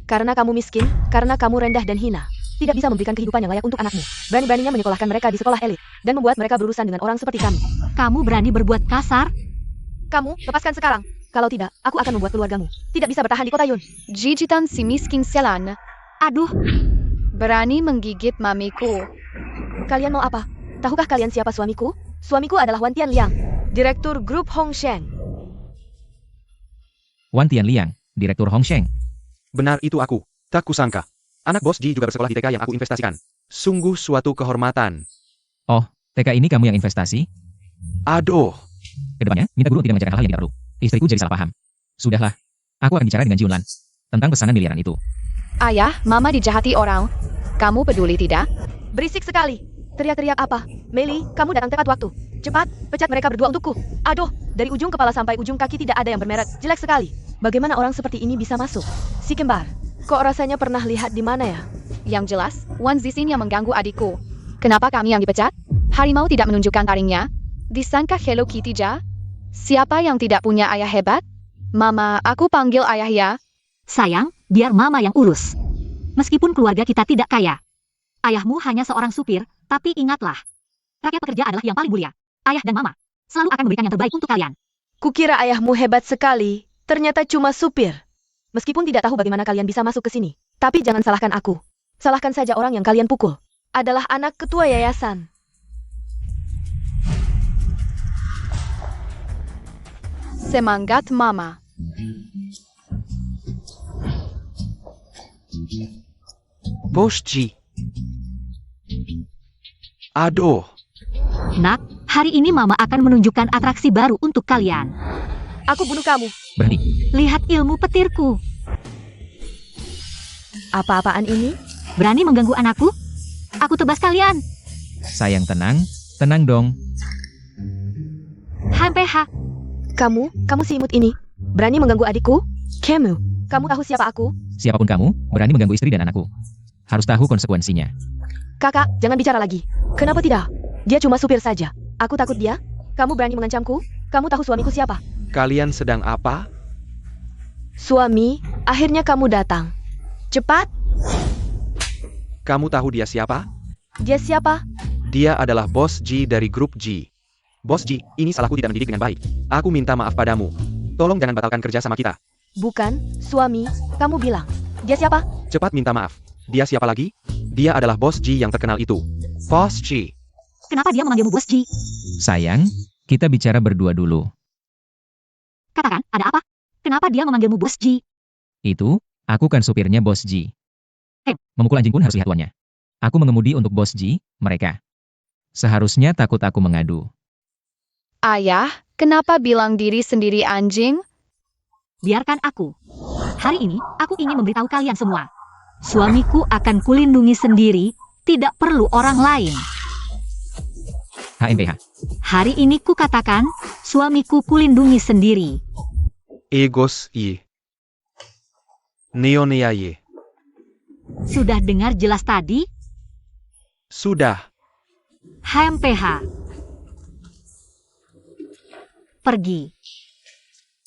Karena kamu miskin, karena kamu rendah dan hina. Tidak bisa memberikan kehidupan yang layak untuk anakmu. Berani-beraninya menyekolahkan mereka di sekolah elit. Dan membuat mereka berurusan dengan orang seperti kami. Kamu berani berbuat kasar? Kamu, lepaskan sekarang. Kalau tidak, aku akan membuat keluargamu tidak bisa bertahan di kota Yun. Jijitan si miskin selan. Aduh, Berani menggigit mamiku. Kalian mau apa? Tahukah kalian siapa suamiku? Suamiku adalah Wan Tianliang, Direktur Grup Hongsheng. Wan Tianliang, Direktur Hongsheng. Benar itu aku. Tak kusangka. Anak Bos Ji juga bersekolah di TK yang aku investasikan. Sungguh suatu kehormatan. Oh, TK ini kamu yang investasi? Aduh. Kedepannya, minta guru tidak mengajarkan hal yang tidak perlu. Istriku jadi salah paham. Sudahlah. Aku akan bicara dengan Jiunlan tentang pesanan miliaran itu. Ayah, mama dijahati orang. Kamu peduli tidak? Berisik sekali. Teriak-teriak apa? Meli, kamu datang tepat waktu. Cepat, pecat mereka berdua untukku. Aduh, dari ujung kepala sampai ujung kaki tidak ada yang bermerek. Jelek sekali. Bagaimana orang seperti ini bisa masuk? Si kembar. Kok rasanya pernah lihat di mana ya? Yang jelas, Wan Zixin yang mengganggu adikku. Kenapa kami yang dipecat? Harimau tidak menunjukkan taringnya. Disangka Hello Kitty ja? Siapa yang tidak punya ayah hebat? Mama, aku panggil ayah ya. sayang, Biar mama yang urus. Meskipun keluarga kita tidak kaya. Ayahmu hanya seorang supir, tapi ingatlah. Rakyat pekerja adalah yang paling mulia. Ayah dan mama selalu akan memberikan yang terbaik untuk kalian. Kukira ayahmu hebat sekali, ternyata cuma supir. Meskipun tidak tahu bagaimana kalian bisa masuk ke sini. Tapi jangan salahkan aku. Salahkan saja orang yang kalian pukul. Adalah anak ketua yayasan. Semangat mama. Bos Ji. Aduh, Nak, hari ini mama akan menunjukkan atraksi baru untuk kalian. Aku bunuh kamu. Berani. Lihat ilmu petirku. Apa-apaan ini? Berani mengganggu anakku? Aku tebas kalian. Sayang tenang, tenang dong. HMPH. Kamu si imut ini. Berani mengganggu adikku? Kamu tahu siapa aku? Siapapun kamu, berani mengganggu istri dan anakku. Harus tahu konsekuensinya. Kakak, jangan bicara lagi. Kenapa tidak? Dia cuma supir saja. Aku takut dia. Kamu berani mengancamku? Kamu tahu suamiku siapa? kalian sedang apa? Suami, akhirnya kamu datang. Cepat. Kamu tahu dia siapa? Dia siapa? Dia adalah Bos Ji dari grup G. Bos Ji, ini salahku tidak mendidik dengan baik. Aku minta maaf padamu. Tolong jangan batalkan kerja sama kita. Bukan, suami. Kamu bilang. Dia siapa? Cepat minta maaf. Dia siapa lagi? Dia adalah Bos Ji yang terkenal itu. Bos Ji. Kenapa dia memanggilmu Bos Ji? Sayang, kita bicara berdua dulu. Katakan, ada apa? Kenapa dia memanggilmu Bos Ji? Itu, aku kan supirnya Bos Ji. Memukul anjing pun harus lihat tuannya. Aku mengemudi untuk Bos Ji, mereka. Seharusnya takut aku mengadu. Ayah, kenapa bilang diri sendiri anjing? Biarkan aku. Hari ini, aku ingin memberitahu kalian semua. Suamiku akan kulindungi sendiri, tidak perlu orang lain. HMPH. Hari ini ku katakan, suamiku kulindungi sendiri. Egos I. Neoneaye. Sudah dengar jelas tadi? Sudah. HMPH. Pergi.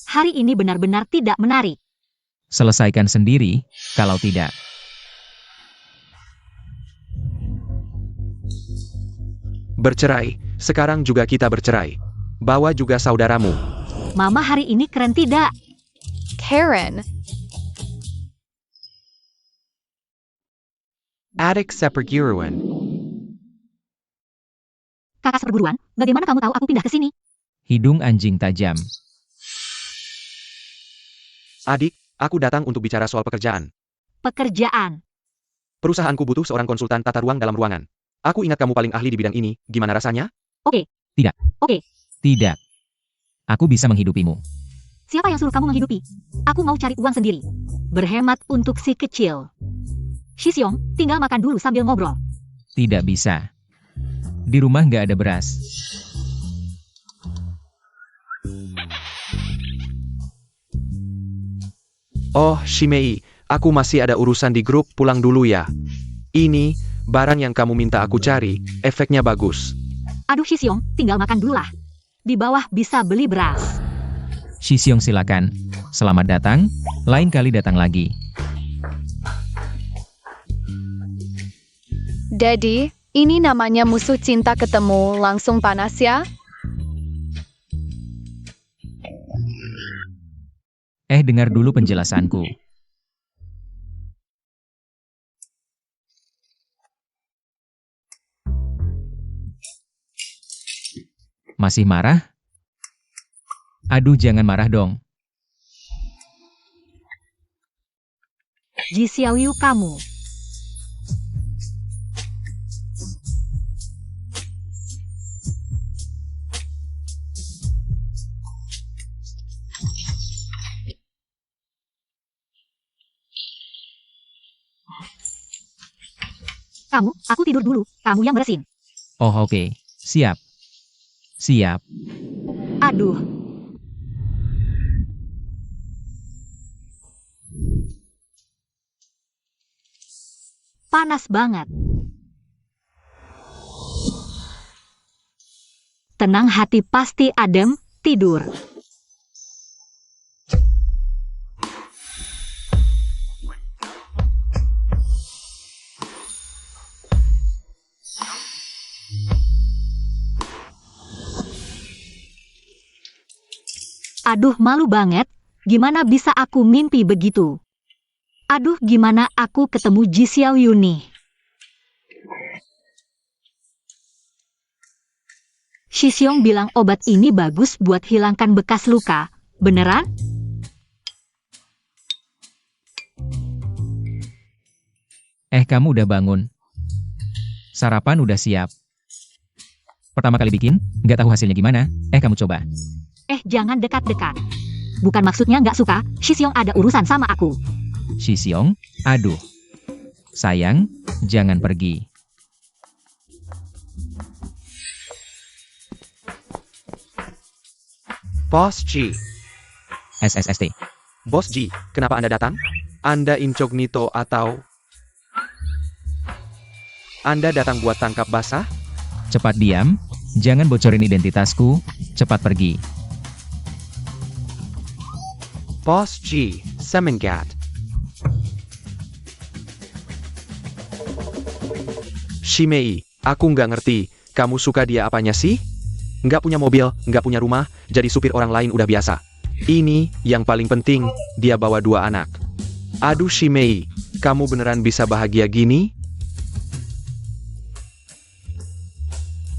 Hari ini benar-benar tidak menarik. Selesaikan sendiri, kalau tidak. Bercerai. Sekarang juga kita bercerai. Bawa juga saudaramu. Mama hari ini keren tidak? Karen, Adik Sepergiruan. Kakak seperguruan, bagaimana kamu tahu aku pindah ke sini? Hidung anjing tajam. Adik, aku datang untuk bicara soal pekerjaan. Pekerjaan. Perusahaanku butuh seorang konsultan tata ruang dalam ruangan. Aku ingat kamu paling ahli di bidang ini, gimana rasanya? Tidak. Aku bisa menghidupimu. Siapa yang suruh kamu menghidupi? Aku mau cari uang sendiri. Berhemat untuk si kecil. Shisyong, tinggal makan dulu sambil ngobrol. Tidak bisa. Di rumah nggak ada beras. Oh, Shimei, aku masih ada urusan di grup, pulang dulu ya. Ini, barang yang kamu minta aku cari, efeknya bagus. Aduh Shisyong, tinggal makan dulu lah. Di bawah bisa beli beras. Shisyong silakan. Selamat datang, lain kali datang lagi. Daddy, ini namanya musuh cinta ketemu langsung panas ya? Dengar dulu penjelasanku. Masih marah? Aduh, jangan marah dong. Ji Xiaoyu kamu. Aku tidur dulu. Kamu yang bersin. Oh oke, siap. Siap. Aduh. Panas banget. Tenang hati pasti adem, tidur. Aduh, malu banget. Gimana bisa aku mimpi begitu? Aduh, gimana aku ketemu Ji Xiaoyu nih? Shixiong bilang obat ini bagus buat hilangkan bekas luka. Beneran? Kamu udah bangun. Sarapan udah siap. Pertama kali bikin, nggak tahu hasilnya gimana. Kamu coba. Jangan dekat-dekat. Bukan maksudnya nggak suka, Shixiong ada urusan sama aku. Shixiong, aduh. Sayang, jangan pergi. Bos Ji. SSST. Bos Ji, kenapa Anda datang? Anda incognito atau... Anda datang buat tangkap basah? Cepat diam, jangan bocorin identitasku, cepat pergi. Bos Ji, Semengat. Shimei, aku nggak ngerti, kamu suka dia apanya sih? Nggak punya mobil, nggak punya rumah, jadi supir orang lain udah biasa. Ini, yang paling penting, dia bawa 2 anak. Aduh Shimei, kamu beneran bisa bahagia gini?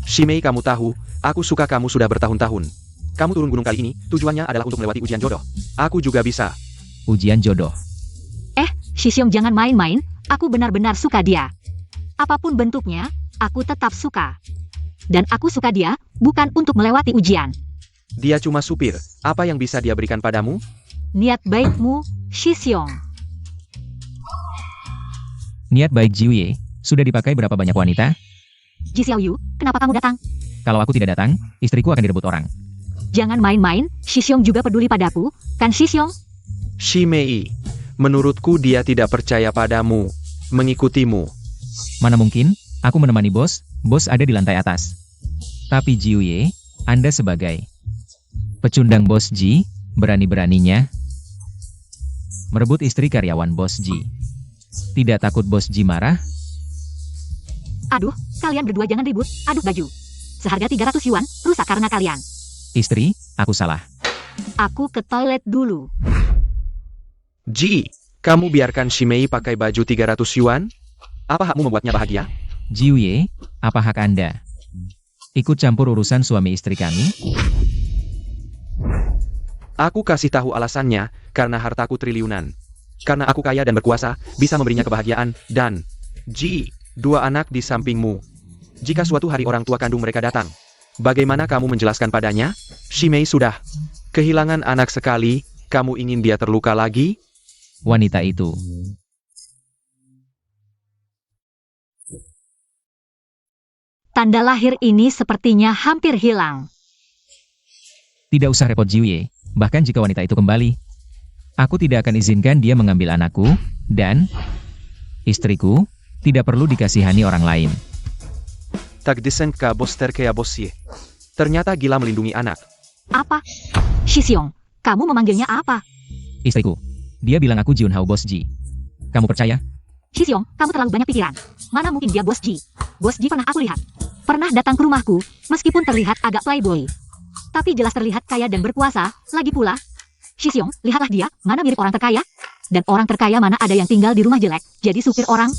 Shimei, kamu tahu, aku suka kamu sudah bertahun-tahun. Kamu turun gunung kali ini, tujuannya adalah untuk melewati ujian jodoh. Aku juga bisa. Ujian jodoh. Shixiong jangan main-main, aku benar-benar suka dia. Apapun bentuknya, aku tetap suka. Dan aku suka dia, bukan untuk melewati ujian. Dia cuma supir, apa yang bisa dia berikan padamu? Niat baikmu, Shixiong. Niat baik Jiuye, sudah dipakai berapa banyak wanita? Ji Xiaoyu, kenapa kamu datang? Kalau aku tidak datang, istriku akan direbut orang. Jangan main-main, Shixiong juga peduli padaku, kan Shixiong? Shimei, menurutku dia tidak percaya padamu, mengikutimu. Mana mungkin, aku menemani bos ada di lantai atas. Tapi Jiuye, Anda sebagai pecundang bos Ji, berani-beraninya merebut istri karyawan bos Ji. Tidak takut bos Ji marah? Aduh, kalian berdua jangan ribut, aduk baju. Seharga 300 yuan, rusak karena kalian. Istri, aku salah. Aku ke toilet dulu. Ji, kamu biarkan Shimei pakai baju 300 yuan? Apa hakmu membuatnya bahagia? Jiuye, apa hak Anda ikut campur urusan suami istri kami? Aku kasih tahu alasannya, karena hartaku triliunan. Karena aku kaya dan berkuasa, bisa memberinya kebahagiaan, dan... Ji, 2 anak di sampingmu. Jika suatu hari orang tua kandung mereka datang, bagaimana kamu menjelaskan padanya? Shimei sudah kehilangan anak sekali, kamu ingin dia terluka lagi? Wanita itu. Tanda lahir ini sepertinya hampir hilang. Tidak usah repot Jiuye, bahkan jika wanita itu kembali, aku tidak akan izinkan dia mengambil anakku, dan istriku, tidak perlu dikasihani orang lain. Tagdisen ka bos terkea bosye. Ternyata gila melindungi anak. Apa? Shixiong, kamu memanggilnya apa? Istriku, dia bilang aku Junhao bos Ji. Kamu percaya? Shixiong, kamu terlalu banyak pikiran. Mana mungkin dia bos Ji? Bos Ji pernah aku lihat. Pernah datang ke rumahku, meskipun terlihat agak playboy. Tapi jelas terlihat kaya dan berkuasa, lagi pula. Shixiong, lihatlah dia, mana mirip orang terkaya? Dan orang terkaya mana ada yang tinggal di rumah jelek, jadi supir orang?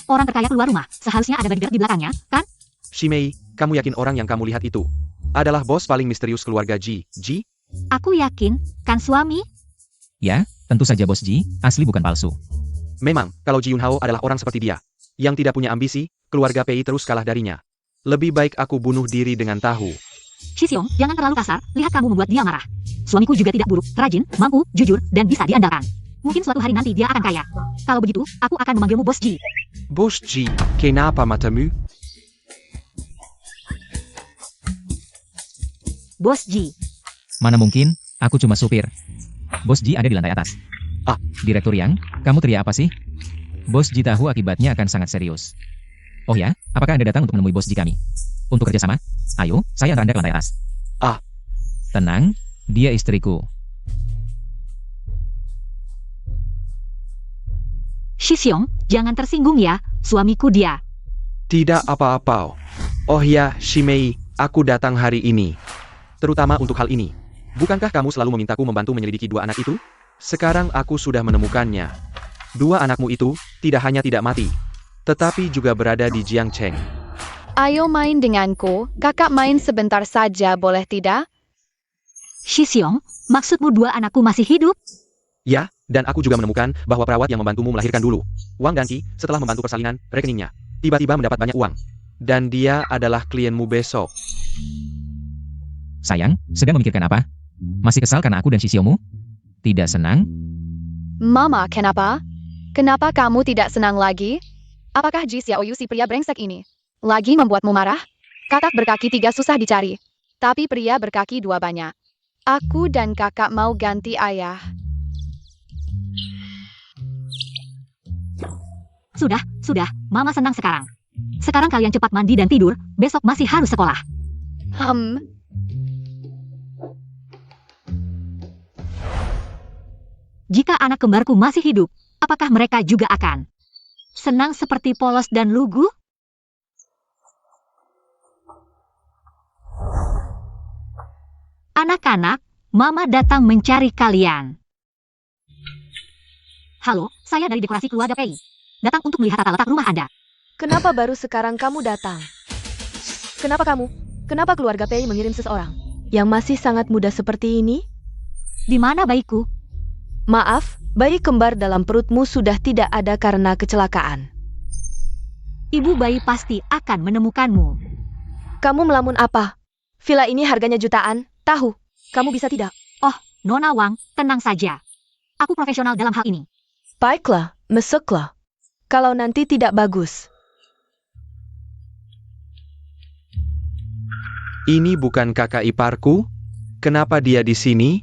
Orang terkaya keluar rumah, seharusnya ada bodyguard di belakangnya, kan? Shimei, kamu yakin orang yang kamu lihat itu adalah bos paling misterius keluarga Ji? Ji? Aku yakin, kan suami? Ya, tentu saja bos Ji, asli bukan palsu. Memang, kalau Ji Yunhao adalah orang seperti dia, yang tidak punya ambisi, keluarga Pei terus kalah darinya. Lebih baik aku bunuh diri dengan tahu. Shixiong, jangan terlalu kasar, lihat kamu membuat dia marah. Suamiku juga tidak buruk, rajin, mampu, jujur, dan bisa diandalkan. Mungkin suatu hari nanti dia akan kaya. Kalau begitu, aku akan memanggilmu Bos Ji. Bos Ji, kenapa matamu? Bos Ji. Mana mungkin, aku cuma supir. Bos Ji ada di lantai atas. Direktur Yang, kamu teriak apa sih? Bos Ji tahu akibatnya akan sangat serius. Oh ya, apakah Anda datang untuk menemui Bos Ji kami? Untuk kerjasama? Ayo, saya antar Anda ke lantai atas. Tenang, dia istriku. Shixiong, jangan tersinggung ya, suamiku dia. Tidak apa-apa. Oh ya, Shimei, aku datang hari ini. Terutama untuk hal ini. Bukankah kamu selalu memintaku membantu menyelidiki dua anak itu? Sekarang aku sudah menemukannya. Dua anakmu itu tidak hanya tidak mati, tetapi juga berada di Jiangcheng. Ayo main denganku, kakak main sebentar saja boleh tidak? Shixiong, maksudmu dua anakku masih hidup? Ya, dan aku juga menemukan bahwa perawat yang membantumu melahirkan dulu, Wang Ganqi, setelah membantu persalinan, rekeningnya tiba-tiba mendapat banyak uang. Dan dia adalah klienmu besok. Sayang, sedang memikirkan apa? Masih kesal karena aku dan Shixiongmu? Tidak senang? Mama, kenapa? Kenapa kamu tidak senang lagi? Apakah Ji Xiaoyu si pria brengsek ini lagi membuatmu marah? Katak berkaki 3 susah dicari, tapi pria berkaki 2 banyak. Aku dan kakak mau ganti ayah. Sudah, Mama senang sekarang. Sekarang kalian cepat mandi dan tidur, besok masih harus sekolah. Jika anak kembarku masih hidup, apakah mereka juga akan senang seperti polos dan lugu? Anak-anak, Mama datang mencari kalian. Halo, saya dari dekorasi keluarga Pei. Datang untuk melihat tata letak rumah Anda. Kenapa baru sekarang kamu datang? Kenapa keluarga Pei mengirim seseorang yang masih sangat muda seperti ini? Di mana bayiku? Maaf, bayi kembar dalam perutmu sudah tidak ada karena kecelakaan. Ibu bayi pasti akan menemukanmu. Kamu melamun apa? Villa ini harganya jutaan, tahu? Kamu bisa tidak? Oh, Nona Wang, tenang saja. Aku profesional dalam hal ini. Baiklah, mesuklah. Kalau nanti tidak bagus. Ini bukan kakak iparku? Kenapa dia di sini?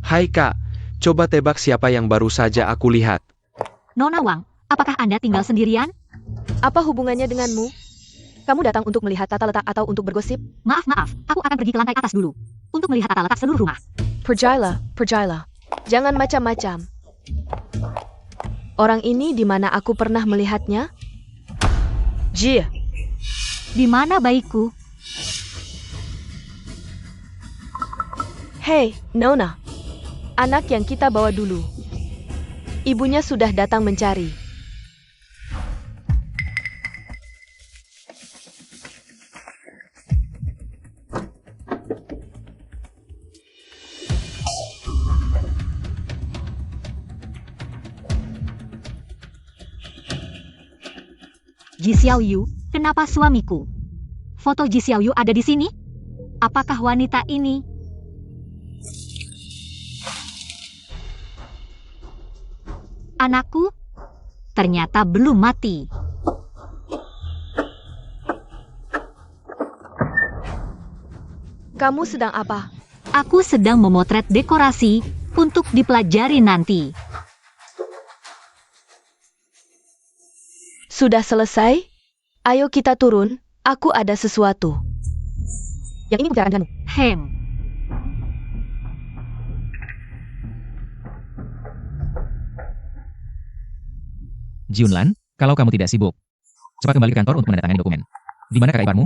Hai kak, coba tebak siapa yang baru saja aku lihat. Nona Wang, apakah Anda tinggal sendirian? Apa hubungannya denganmu? Kamu datang untuk melihat tata letak atau untuk bergosip? Maaf, aku akan pergi ke lantai atas dulu. Untuk melihat tata letak seluruh rumah. Pergilah. Jangan macam-macam. Orang ini di mana aku pernah melihatnya? Ji, Di mana bayiku? Hei, Nona. Anak yang kita bawa dulu. Ibunya sudah datang mencari. Ji Xiaoyu, kenapa suamiku? Foto Ji Xiaoyu ada di sini? Apakah wanita ini? Anakku? Ternyata belum mati. Kamu sedang apa? Aku sedang memotret dekorasi untuk dipelajari nanti. Sudah selesai? Ayo kita turun, aku ada sesuatu. Yang ini bukan denganmu. Junlan, kalau kamu tidak sibuk, cepat kembali ke kantor untuk menandatangani dokumen. Di mana kakak iparmu?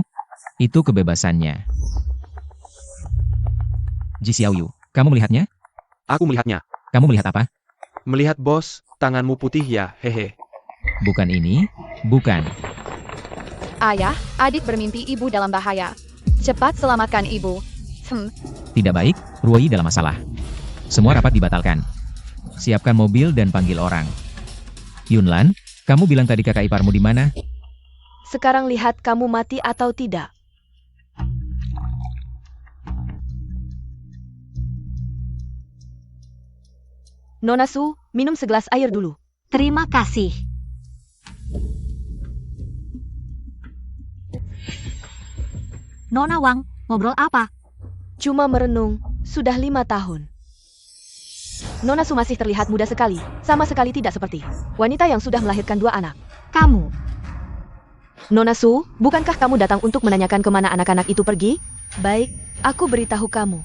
Itu kebebasannya. Ji Xiaoyu, kamu melihatnya? Aku melihatnya. Kamu melihat apa? Melihat bos, tanganmu putih ya, hehe. Bukan ini, bukan. Ayah, adik bermimpi ibu dalam bahaya. Cepat selamatkan ibu. Tidak baik, Ruoi dalam masalah. Semua rapat dibatalkan. Siapkan mobil dan panggil orang. Yunlan, kamu bilang tadi kakak iparmu di mana? Sekarang lihat kamu mati atau tidak. Nona Su, minum segelas air dulu. Terima kasih. Nona Wang, ngobrol apa? Cuma merenung, sudah 5 tahun. Nona Su masih terlihat muda sekali, sama sekali tidak seperti wanita yang sudah melahirkan 2 anak. Kamu. Nona Su, bukankah kamu datang untuk menanyakan kemana anak-anak itu pergi? Baik, aku beritahu kamu.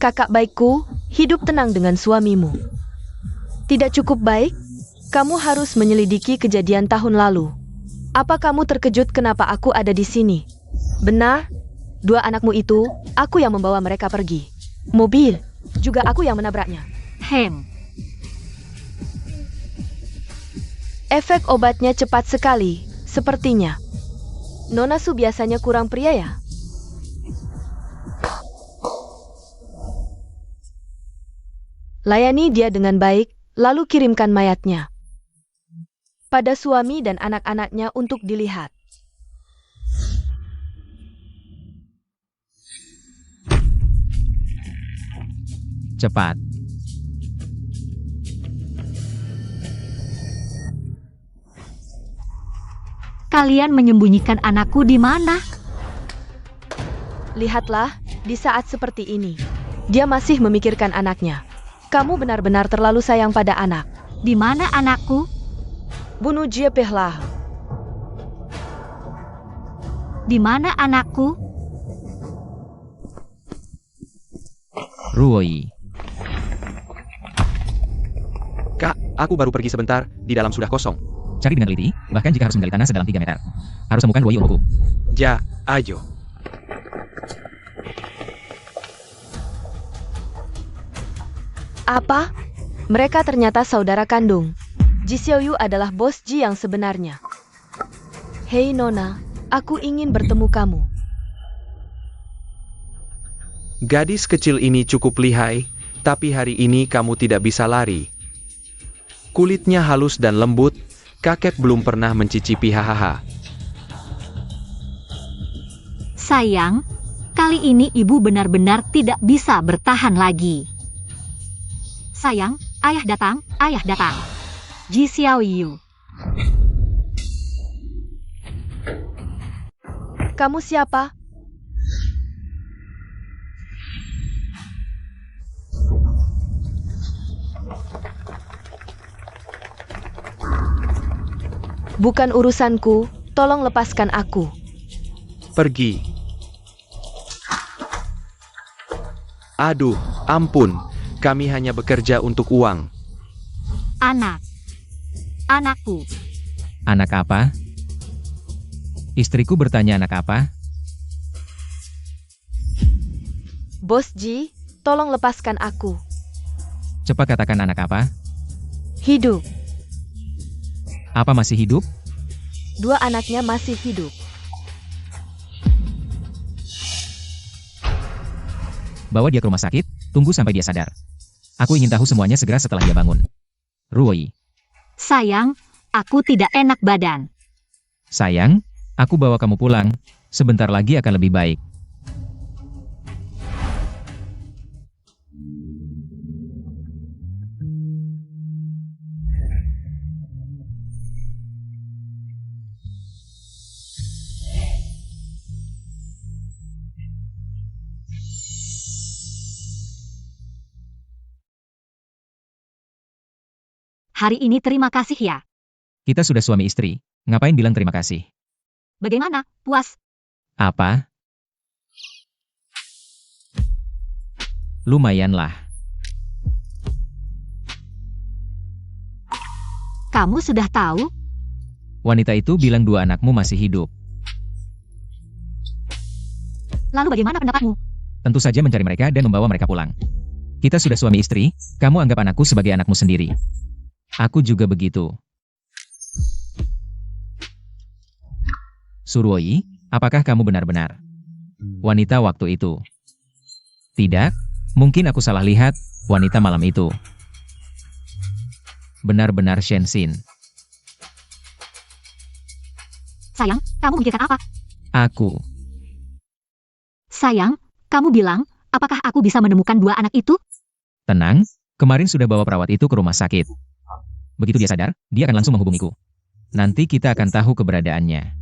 Kakak baikku, hidup tenang dengan suamimu. Tidak cukup baik? Kamu harus menyelidiki kejadian tahun lalu. Apa kamu terkejut kenapa aku ada di sini? Benar, 2 anakmu itu, aku yang membawa mereka pergi. Mobil, juga aku yang menabraknya. Efek obatnya cepat sekali, sepertinya. Nona Su biasanya kurang pria ya? Layani dia dengan baik, lalu kirimkan mayatnya pada suami dan anak-anaknya untuk dilihat. Cepat. Kalian menyembunyikan anakku di mana? Lihatlah, di saat seperti ini, dia masih memikirkan anaknya. Kamu benar-benar terlalu sayang pada anak. Di mana anakku? Bunuh dia pehlah. Di mana anakku? Ruoi. Kak, aku baru pergi sebentar, di dalam sudah kosong. Cari dengan teliti, bahkan jika harus menggali tanah sedalam 3 meter. Harus temukan Ruoi untukku. Ja, ayo. Apa? Mereka ternyata saudara kandung. Ji Xiaoyu adalah bos Ji yang sebenarnya. Hei Nona, aku ingin bertemu kamu. Gadis kecil ini cukup lihai, tapi hari ini kamu tidak bisa lari. Kulitnya halus dan lembut, kakek belum pernah mencicipi hahaha. Sayang, kali ini ibu benar-benar tidak bisa bertahan lagi. Sayang, ayah datang, ayah datang. Ji Xiaoyu. Kamu siapa? Bukan urusanku, tolong lepaskan aku. Pergi. Aduh, ampun, kami hanya bekerja untuk uang. Anakku. Anak apa? Istriku bertanya anak apa? Bos Ji, tolong lepaskan aku. Cepat katakan anak apa? Hidup. Apa masih hidup? 2 anaknya masih hidup. Bawa dia ke rumah sakit, tunggu sampai dia sadar. Aku ingin tahu semuanya segera setelah dia bangun. Ruoi. Sayang, aku tidak enak badan. Sayang, aku bawa kamu pulang. Sebentar lagi akan lebih baik. Hari ini terima kasih ya. Kita sudah suami istri. Ngapain bilang terima kasih? Bagaimana, puas? Apa? Lumayanlah. Kamu sudah tahu? Wanita itu bilang 2 anakmu masih hidup. Lalu bagaimana pendapatmu? Tentu saja mencari mereka dan membawa mereka pulang. Kita sudah suami istri, kamu anggap anakku sebagai anakmu sendiri. Aku juga begitu. Suruoi, apakah kamu benar-benar wanita waktu itu? Tidak, mungkin aku salah lihat wanita malam itu. Benar-benar Shenxin. Sayang, kamu memikirkan apa? Aku. Sayang, kamu bilang, apakah aku bisa menemukan 2 anak itu? Tenang, kemarin sudah bawa perawat itu ke rumah sakit. Begitu dia sadar, dia akan langsung menghubungiku. Nanti kita akan tahu keberadaannya.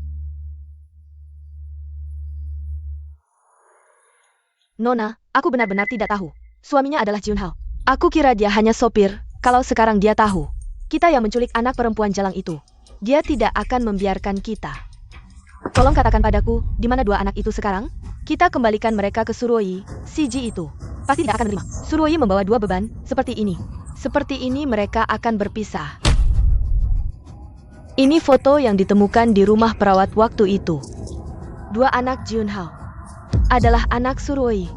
Nona, aku benar-benar tidak tahu. Suaminya adalah Junhao. Aku kira dia hanya sopir, kalau sekarang dia tahu. Kita yang menculik anak perempuan jalang itu. Dia tidak akan membiarkan kita. Tolong katakan padaku, di mana 2 anak itu sekarang? Kita kembalikan mereka ke Suruoi, si Ji itu. pasti tidak akan menerima. Suruoyi membawa dua beban, seperti ini. Seperti ini mereka akan berpisah. Ini foto yang ditemukan di rumah perawat waktu itu. Dua anak Junhao adalah anak Suruoyi.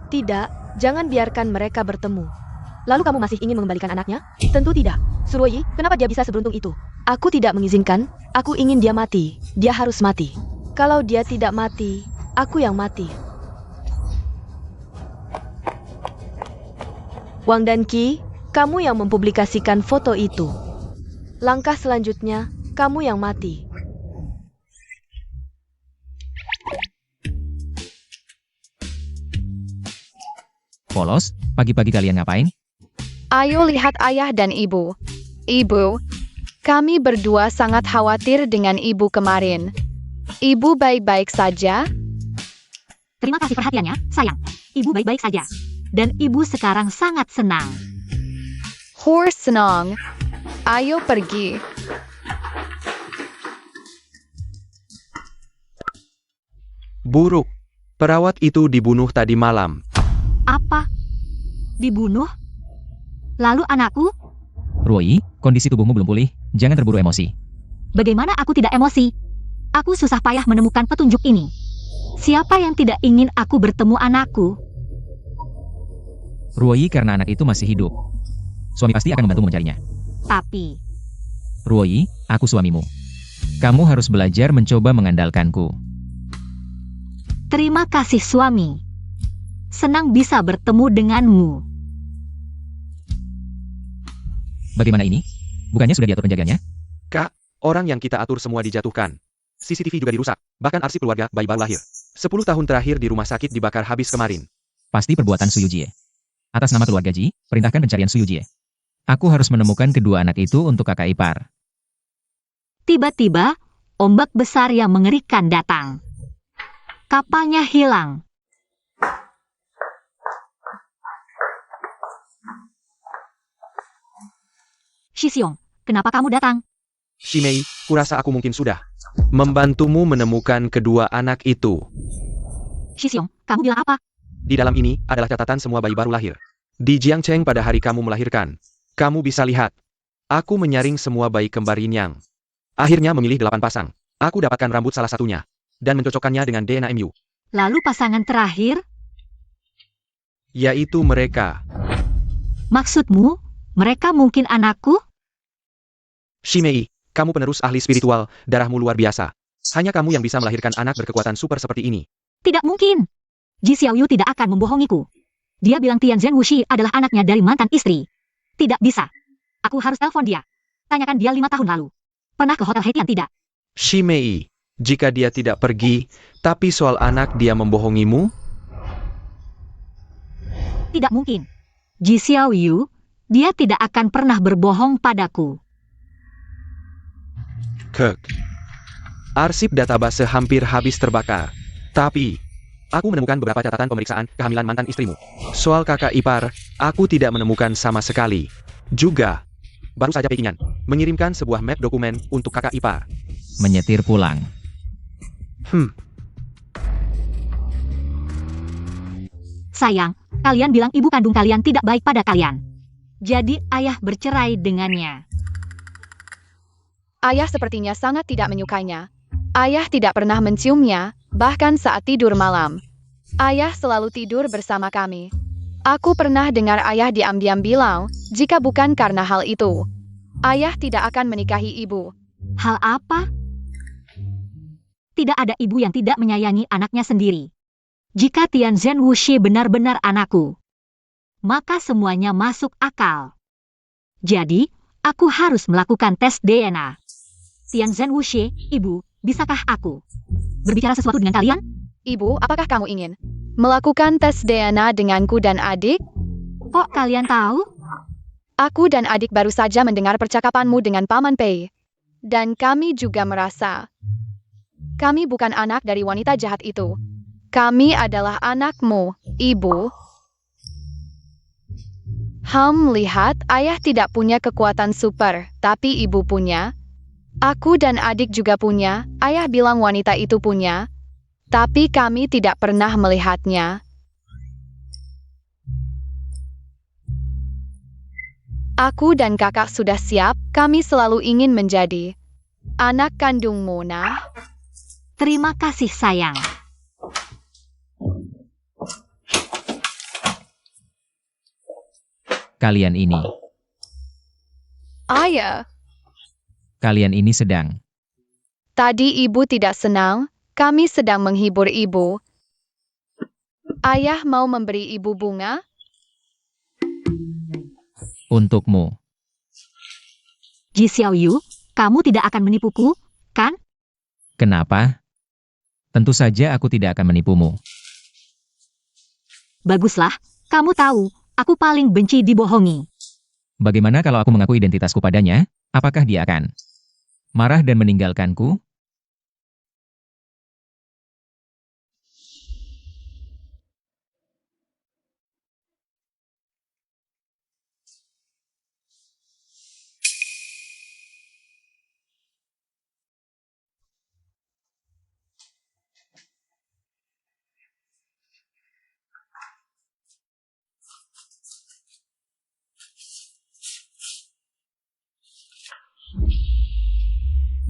Tidak, jangan biarkan mereka bertemu. Lalu kamu masih ingin mengembalikan anaknya? Tentu tidak. Suruoyi, kenapa dia bisa seberuntung itu? Aku tidak mengizinkan, aku ingin dia mati. Dia harus mati. Kalau dia tidak mati, aku yang mati. Wang dan Qi, kamu yang mempublikasikan foto itu. Langkah selanjutnya, kamu yang mati. Polos, pagi-pagi kalian ngapain? Ayo lihat ayah dan ibu. Ibu, kami berdua sangat khawatir dengan ibu kemarin. Ibu baik-baik saja? Terima kasih perhatiannya, sayang. Ibu baik-baik saja. Dan ibu sekarang sangat senang. Senang. Ayo pergi. Buruk. Perawat itu dibunuh tadi malam. Apa? Dibunuh? Lalu anakku? Ruoyi, kondisi tubuhmu belum pulih, jangan terburu emosi. Bagaimana aku tidak emosi? Aku susah payah menemukan petunjuk ini. Siapa yang tidak ingin aku bertemu anakku? Ruoyi, karena anak itu masih hidup. Suami pasti akan membantu mencarinya. Tapi, Ruoyi, aku suamimu. Kamu harus belajar mencoba mengandalkanku. terima kasih suami. Senang bisa bertemu denganmu. Bagaimana ini? Bukannya sudah diatur penjaganya? Kak, orang yang kita atur semua dijatuhkan. CCTV juga dirusak, bahkan arsip keluarga bayi baru lahir. 10 tahun terakhir di rumah sakit dibakar habis kemarin. Pasti perbuatan Suyujie. Atas nama keluarga Ji, perintahkan pencarian Suyujie. Aku harus menemukan kedua anak itu untuk kakak ipar. Tiba-tiba, ombak besar yang mengerikan datang. Kapalnya hilang. Shixiong, kenapa kamu datang? Shimei, kurasa aku mungkin sudah membantumu menemukan kedua anak itu. Shixiong, kamu bilang apa? Di dalam ini adalah catatan semua bayi baru lahir. Di Jiangcheng pada hari kamu melahirkan. Kamu bisa lihat. Aku menyaring semua bayi kembar yin yang. Akhirnya memilih 8 pasang. Aku dapatkan rambut salah satunya. Dan mencocokkannya dengan DNA MU. Lalu pasangan terakhir? Yaitu mereka. Maksudmu, mereka mungkin anakku? Shimei, kamu penerus ahli spiritual, darahmu luar biasa. Hanya kamu yang bisa melahirkan anak berkekuatan super seperti ini. Tidak mungkin. Ji Xiaoyu tidak akan membohongiku. Dia bilang Tian Zhenwuxi adalah anaknya dari mantan istri. Tidak bisa. Aku harus telepon dia. Tanyakan dia 5 tahun lalu. Pernah ke Hotel Hetian tidak? Shimei, jika dia tidak pergi, tapi soal anak dia membohongimu? Tidak mungkin. Ji Xiaoyu, dia tidak akan pernah berbohong padaku. Kek. Arsip database hampir habis terbakar. Tapi, aku menemukan beberapa catatan pemeriksaan kehamilan mantan istrimu. Soal kakak ipar, aku tidak menemukan sama sekali. Juga, baru saja Pekingan mengirimkan sebuah map dokumen untuk kakak ipar. Menyetir pulang. Sayang, kalian bilang ibu kandung kalian tidak baik pada kalian. Jadi ayah bercerai dengannya. Ayah sepertinya sangat tidak menyukainya. Ayah tidak pernah menciumnya, bahkan saat tidur malam. Ayah selalu tidur bersama kami. Aku pernah dengar ayah diam-diam bilang, jika bukan karena hal itu, ayah tidak akan menikahi ibu. Hal apa? Tidak ada ibu yang tidak menyayangi anaknya sendiri. Jika Tian Zhenwuxi benar-benar anakku, maka semuanya masuk akal. Jadi, aku harus melakukan tes DNA. Tian Zhenwuxi, ibu, bisakah aku berbicara sesuatu dengan kalian? Ibu, apakah kamu ingin melakukan tes DNA denganku dan adik? Kok kalian tahu? Aku dan adik baru saja mendengar percakapanmu dengan Paman Pei. Dan kami juga merasa kami bukan anak dari wanita jahat itu. Kami adalah anakmu, ibu. Lihat, ayah tidak punya kekuatan super, tapi ibu punya. Aku dan adik juga punya, ayah bilang wanita itu punya. Tapi kami tidak pernah melihatnya. Aku dan kakak sudah siap, kami selalu ingin menjadi anak kandungmu, nah. Terima kasih sayang. Kalian ini. Ayah, Kalian ini sedang. tadi ibu tidak senang, kami sedang menghibur ibu. Ayah mau memberi ibu bunga? Untukmu. Ji Xiaoyu, kamu tidak akan menipuku, kan? Kenapa? Tentu saja aku tidak akan menipumu. Baguslah, kamu tahu, aku paling benci dibohongi. Bagaimana kalau aku mengaku identitasku padanya? Apakah dia akan marah dan meninggalkanku?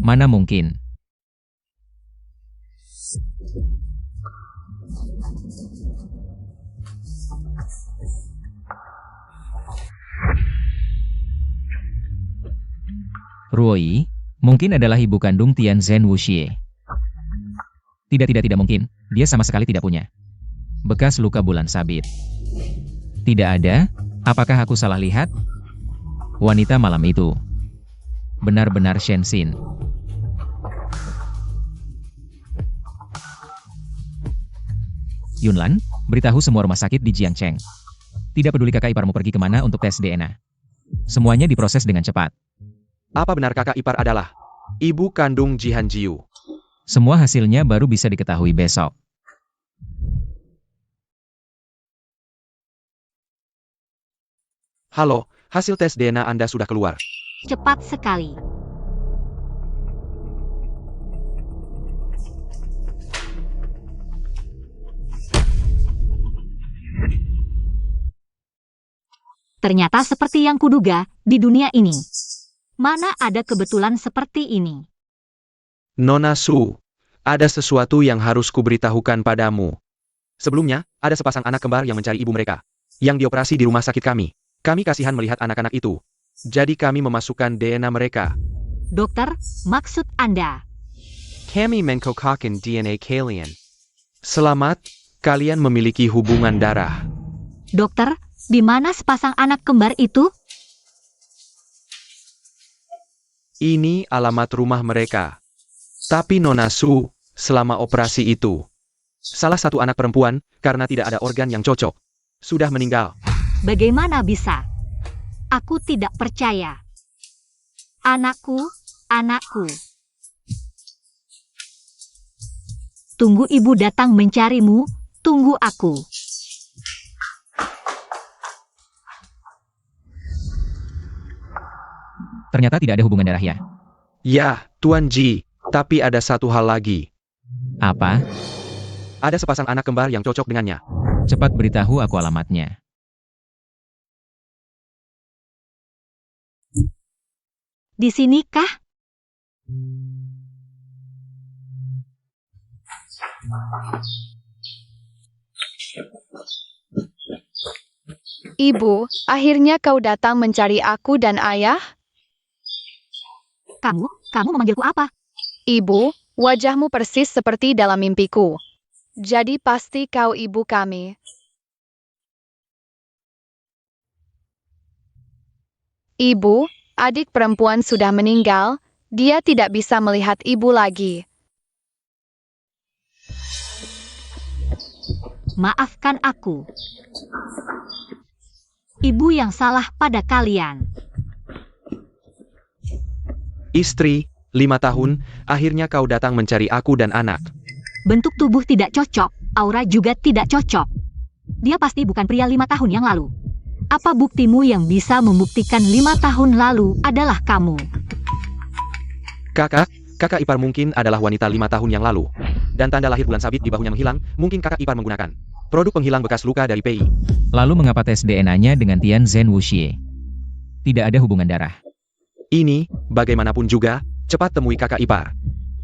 Mana mungkin. Ruoi, mungkin adalah ibu kandung Tian Zhen Wuxie. Tidak mungkin. Dia sama sekali tidak punya bekas luka bulan sabit. Tidak ada? Apakah aku salah lihat? Wanita malam itu benar-benar Shen Xin. Yunlan, beritahu semua rumah sakit di Jiangcheng. Tidak peduli kakak iparmu pergi kemana untuk tes DNA. Semuanya diproses dengan cepat. Apa benar kakak ipar adalah ibu kandung Jihan Jiu? Semua hasilnya baru bisa diketahui besok. Halo, hasil tes DNA Anda sudah keluar. Cepat sekali. Ternyata seperti yang kuduga, di dunia ini. Mana ada kebetulan seperti ini? Nona Su, ada sesuatu yang harus kuberitahukan padamu. Sebelumnya, ada sepasang anak kembar yang mencari ibu mereka, yang dioperasi di rumah sakit kami. Kami kasihan melihat anak-anak itu. Jadi kami memasukkan DNA mereka. Dokter, maksud Anda? Kami mengkokakan DNA kalian. Selamat, kalian memiliki hubungan darah. Dokter, di mana sepasang anak kembar itu? Ini alamat rumah mereka. Tapi Nona Su, selama operasi itu, salah satu anak perempuan, karena tidak ada organ yang cocok, sudah meninggal. Bagaimana bisa? Aku tidak percaya. Anakku, anakku. Tunggu ibu datang mencarimu, tunggu aku. Ternyata tidak ada hubungan darah ya. Ya, Tuan Ji, tapi ada satu hal lagi. Apa? Ada sepasang anak kembar yang cocok dengannya. Cepat beritahu aku alamatnya. Di sini kah? Ibu, akhirnya kau datang mencari aku dan ayah? Kamu memanggilku apa? Ibu, wajahmu persis seperti dalam mimpiku. Jadi pasti kau ibu kami. Ibu, adik perempuan sudah meninggal, dia tidak bisa melihat ibu lagi. Maafkan aku. Ibu yang salah pada kalian. Istri, 5 tahun, akhirnya kau datang mencari aku dan anak. Bentuk tubuh tidak cocok, aura juga tidak cocok. Dia pasti bukan pria 5 tahun yang lalu. Apa buktimu yang bisa membuktikan 5 tahun lalu adalah kamu? Kakak ipar mungkin adalah wanita 5 tahun yang lalu. dan tanda lahir bulan sabit di bahunya menghilang, mungkin kakak ipar menggunakan produk penghilang bekas luka dari PI. Lalu mengapa tes DNA-nya dengan Tian Zhen Wuxie? Tidak ada hubungan darah. Ini, bagaimanapun juga, cepat temui kakak ipar.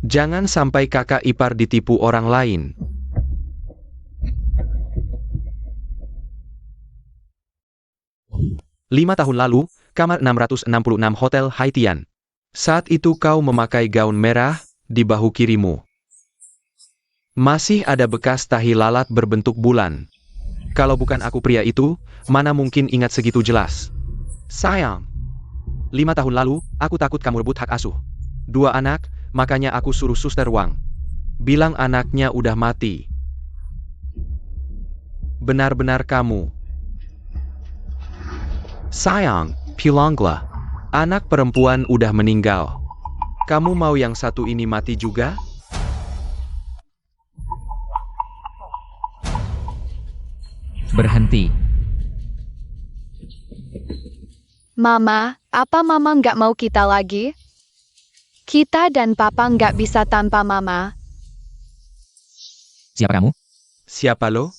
Jangan sampai kakak ipar ditipu orang lain. Lima tahun lalu, kamar 666 Hotel Haitian. Saat itu kau memakai gaun merah di bahu kirimu. Masih ada bekas tahi lalat berbentuk bulan. Kalau bukan aku pria itu, mana mungkin ingat segitu jelas. Sayang. 5 tahun lalu, aku takut kamu rebut hak asuh. 2 anak, makanya aku suruh suster Wang bilang anaknya udah mati. Benar-benar kamu. Sayang, Pilangla. Anak perempuan udah meninggal. Kamu mau yang satu ini mati juga? Berhenti. Mama, apa Mama nggak mau kita lagi? Kita dan Papa nggak bisa tanpa Mama. Siapa kamu? Siapa lo?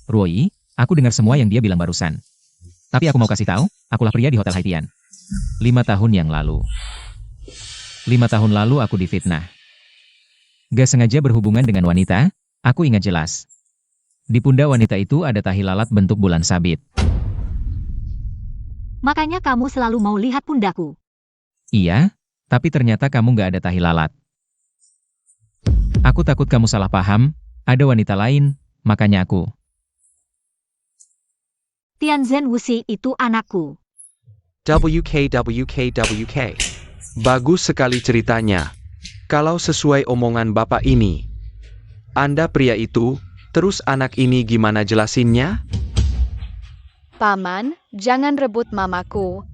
Roy, aku dengar semua yang dia bilang barusan. Tapi aku mau kasih tahu, akulah pria di Hotel Haitian. 5 tahun yang lalu. 5 tahun lalu aku difitnah. Gak sengaja berhubungan dengan wanita, aku ingat jelas. Di pundak wanita itu ada tahi lalat bentuk bulan sabit. Makanya kamu selalu mau lihat pundaku. Iya, tapi ternyata kamu gak ada tahi lalat. Aku takut kamu salah paham, ada wanita lain, makanya aku. Tian Zhen Wuxie itu anakku. WK. Bagus sekali ceritanya. Kalau sesuai omongan bapak ini. Anda pria itu, terus anak ini gimana jelasinnya? Paman, jangan rebut mamaku.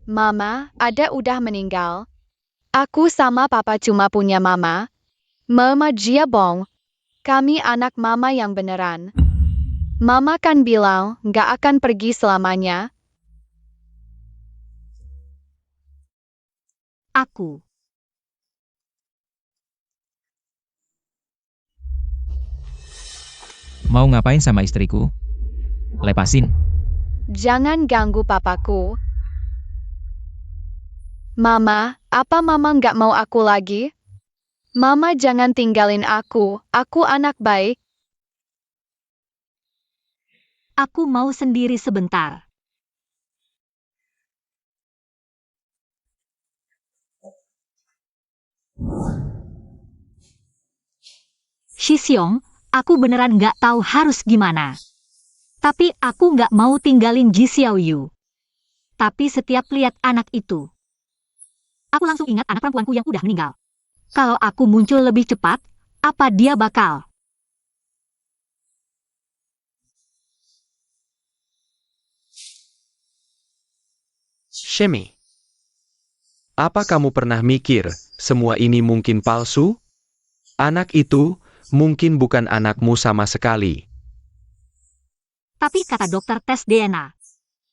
Mama, ada udah meninggal. Aku sama Papa cuma punya Mama. Mama Jiabong. Kami anak Mama yang beneran. Mama kan bilang nggak akan pergi selamanya. Aku. Mau ngapain sama istriku? Lepasin. Jangan ganggu papaku. Mama, apa Mama nggak mau aku lagi? Mama jangan tinggalin aku anak baik. Aku mau sendiri sebentar. Shixiong, aku beneran nggak tahu harus gimana. Tapi aku nggak mau tinggalin Ji Xiaoyu. Tapi setiap lihat anak itu, aku langsung ingat anak perempuanku yang udah meninggal. Kalau aku muncul lebih cepat, apa dia bakal? Shemi. Apa kamu pernah mikir, semua ini mungkin palsu? Anak itu, mungkin bukan anakmu sama sekali. Tapi kata dokter tes DNA.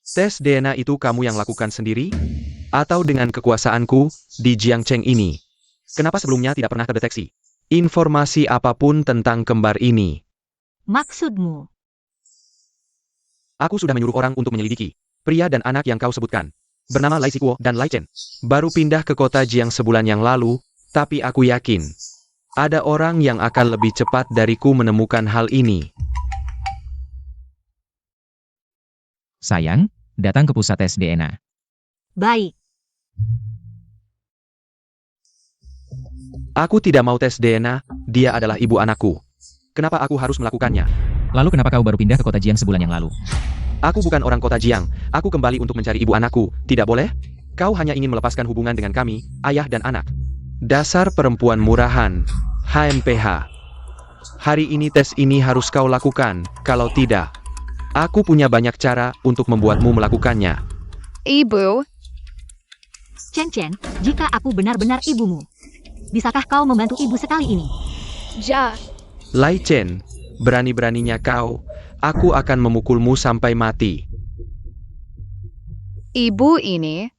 Tes DNA itu kamu yang lakukan sendiri? Atau dengan kekuasaanku, di Jiangcheng ini? Kenapa sebelumnya tidak pernah terdeteksi informasi apapun tentang kembar ini? Maksudmu? Aku sudah menyuruh orang untuk menyelidiki pria dan anak yang kau sebutkan. Bernama Lai Xiguo dan Lai Chen. Baru pindah ke kota Jiang sebulan yang lalu, tapi aku yakin ada orang yang akan lebih cepat dariku menemukan hal ini. Sayang, datang ke pusat tes DNA. Baik. Aku tidak mau tes DNA, dia adalah ibu anakku. Kenapa aku harus melakukannya? Lalu kenapa kau baru pindah ke kota Jiang sebulan yang lalu? Aku bukan orang kota Jiang, aku kembali untuk mencari ibu anakku, tidak boleh? Kau hanya ingin melepaskan hubungan dengan kami, ayah dan anak. Dasar perempuan murahan, HMPH. Hari ini tes ini harus kau lakukan, kalau tidak, aku punya banyak cara untuk membuatmu melakukannya. Ibu, Chen Chen, jika aku benar-benar ibumu, bisakah kau membantu ibu sekali ini? Lai Chen, berani-beraninya kau, aku akan memukulmu sampai mati. ibu ini.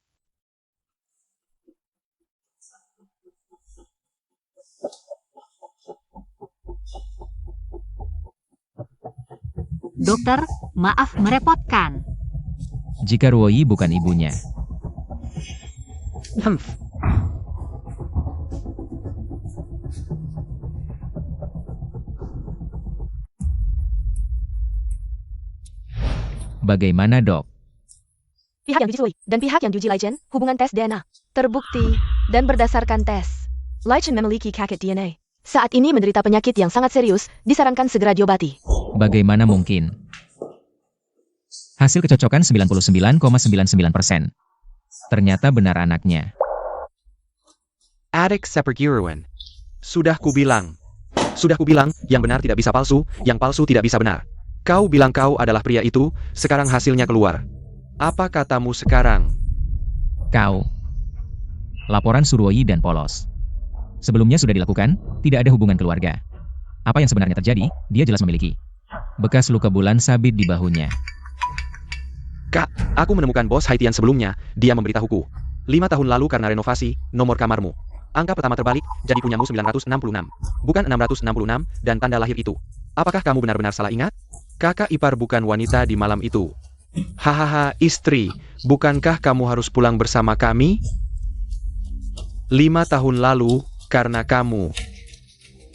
Dokter, maaf merepotkan. Jika Ruoyi bukan ibunya, Humph. bagaimana dok? Pihak yang diuji Ruoyi dan pihak yang diuji Laichen, hubungan tes DNA. Terbukti, dan berdasarkan tes, Laichen memiliki kakek DNA. Saat ini menderita penyakit yang sangat serius, disarankan segera diobati. Bagaimana mungkin? Hasil kecocokan 99,99%. Ternyata benar anaknya. Adik Seperguruan. Sudah kubilang, yang benar tidak bisa palsu, yang palsu tidak bisa benar. Kau bilang kau adalah pria itu, sekarang hasilnya keluar. Apa katamu sekarang? Kau. Laporan Suruoyi dan Polos. Sebelumnya sudah dilakukan, tidak ada hubungan keluarga. Apa yang sebenarnya terjadi, dia jelas memiliki bekas luka bulan sabit di bahunya. Kak, aku menemukan bos Haitian sebelumnya, dia memberitahuku. 5 tahun lalu karena renovasi, nomor kamarmu. Angka pertama terbalik, jadi punyamu 966. Bukan 666, dan tanda lahir itu. Apakah kamu benar-benar salah ingat? Kakak ipar bukan wanita di malam itu. Hahaha, istri, bukankah kamu harus pulang bersama kami? 5 tahun lalu, karena kamu.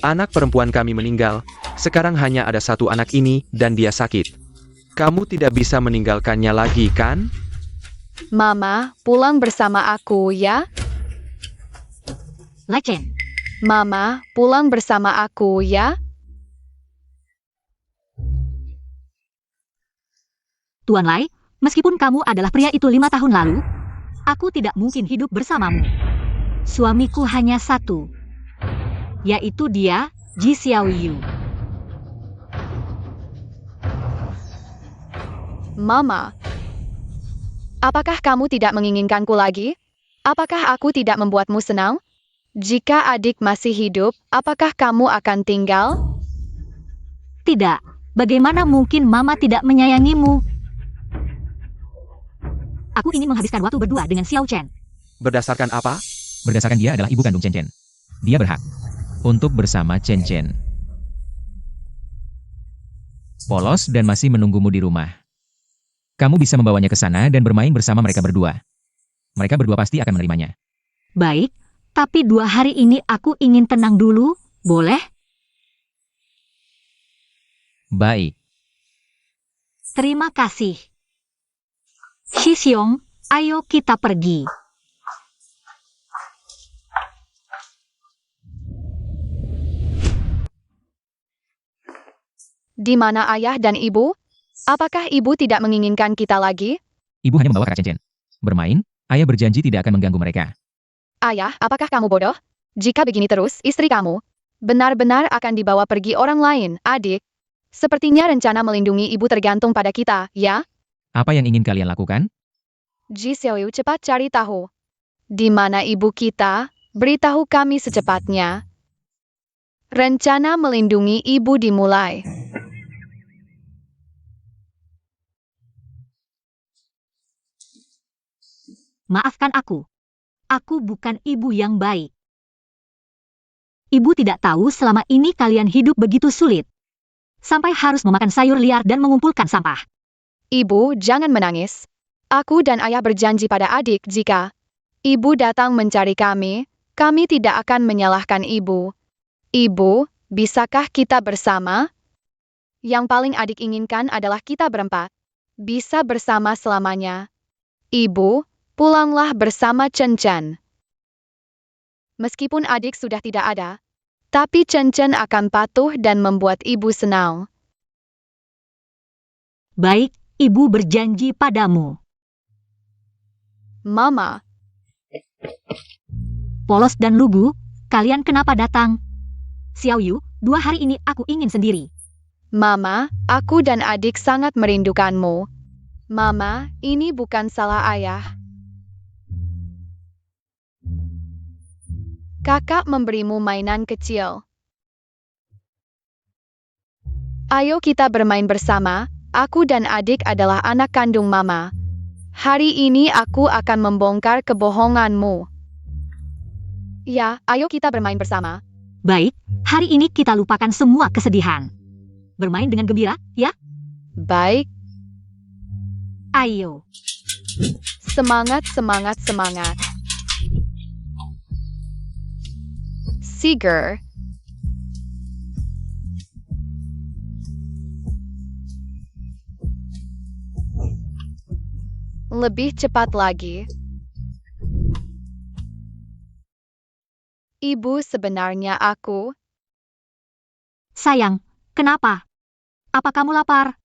Anak perempuan kami meninggal, sekarang hanya ada satu anak ini, dan dia sakit. Kamu tidak bisa meninggalkannya lagi, kan? Mama, pulang bersama aku ya. Laichen, Mama, pulang bersama aku ya. Tuan Lai, meskipun kamu adalah pria itu 5 tahun lalu, aku tidak mungkin hidup bersamamu. Suamiku hanya satu, yaitu dia, Ji Xiaoyu. Mama, apakah kamu tidak menginginkanku lagi? Apakah aku tidak membuatmu senang? Jika adik masih hidup, apakah kamu akan tinggal? Tidak, bagaimana mungkin Mama tidak menyayangimu? Aku ingin menghabiskan waktu berdua dengan Xiao Chen. Berdasarkan apa? Berdasarkan dia adalah ibu kandung Chen Chen. Dia berhak untuk bersama Chen Chen. Polos dan masih menunggumu di rumah. Kamu bisa membawanya ke sana dan bermain bersama mereka berdua. Mereka berdua pasti akan menerimanya. Baik, tapi 2 hari ini aku ingin tenang dulu, boleh? Baik. Terima kasih. Shi Xiong, ayo kita pergi. Di mana ayah dan ibu? Apakah ibu tidak menginginkan kita lagi? Ibu hanya membawa kakak Chen Chen. Bermain, ayah berjanji tidak akan mengganggu mereka. Ayah, apakah kamu bodoh? Jika begini terus, istri kamu benar-benar akan dibawa pergi orang lain, adik. Sepertinya rencana melindungi ibu tergantung pada kita, ya? Apa yang ingin kalian lakukan? Ji Xiaoyu, cepat cari tahu. Di mana ibu kita? Beritahu kami secepatnya. Rencana melindungi ibu dimulai. Maafkan aku. Aku bukan ibu yang baik. Ibu tidak tahu selama ini kalian hidup begitu sulit. Sampai harus memakan sayur liar dan mengumpulkan sampah. Ibu, jangan menangis. Aku dan ayah berjanji pada adik jika ibu datang mencari kami tidak akan menyalahkan ibu. Ibu, bisakah kita bersama? Yang paling adik inginkan adalah kita berempat bisa bersama selamanya. Ibu, pulanglah bersama Chen Chen. Meskipun adik sudah tidak ada, tapi Chen Chen akan patuh dan membuat ibu senang. Baik, ibu berjanji padamu. Mama, Polos dan Lugu, kalian kenapa datang? Xiaoyu, 2 hari ini aku ingin sendiri. Mama, aku dan adik sangat merindukanmu. Mama, ini bukan salah ayah. Kakak memberimu mainan kecil. Ayo kita bermain bersama. Aku dan adik adalah anak kandung Mama. Hari ini aku akan membongkar kebohonganmu. Ya, ayo kita bermain bersama. Baik, hari ini kita lupakan semua kesedihan. Bermain dengan gembira, ya? Baik, Ayo. semangat, semangat, semangat. Seeger. Lebih cepat lagi. Ibu, sebenarnya aku. Sayang, kenapa? Apa kamu lapar?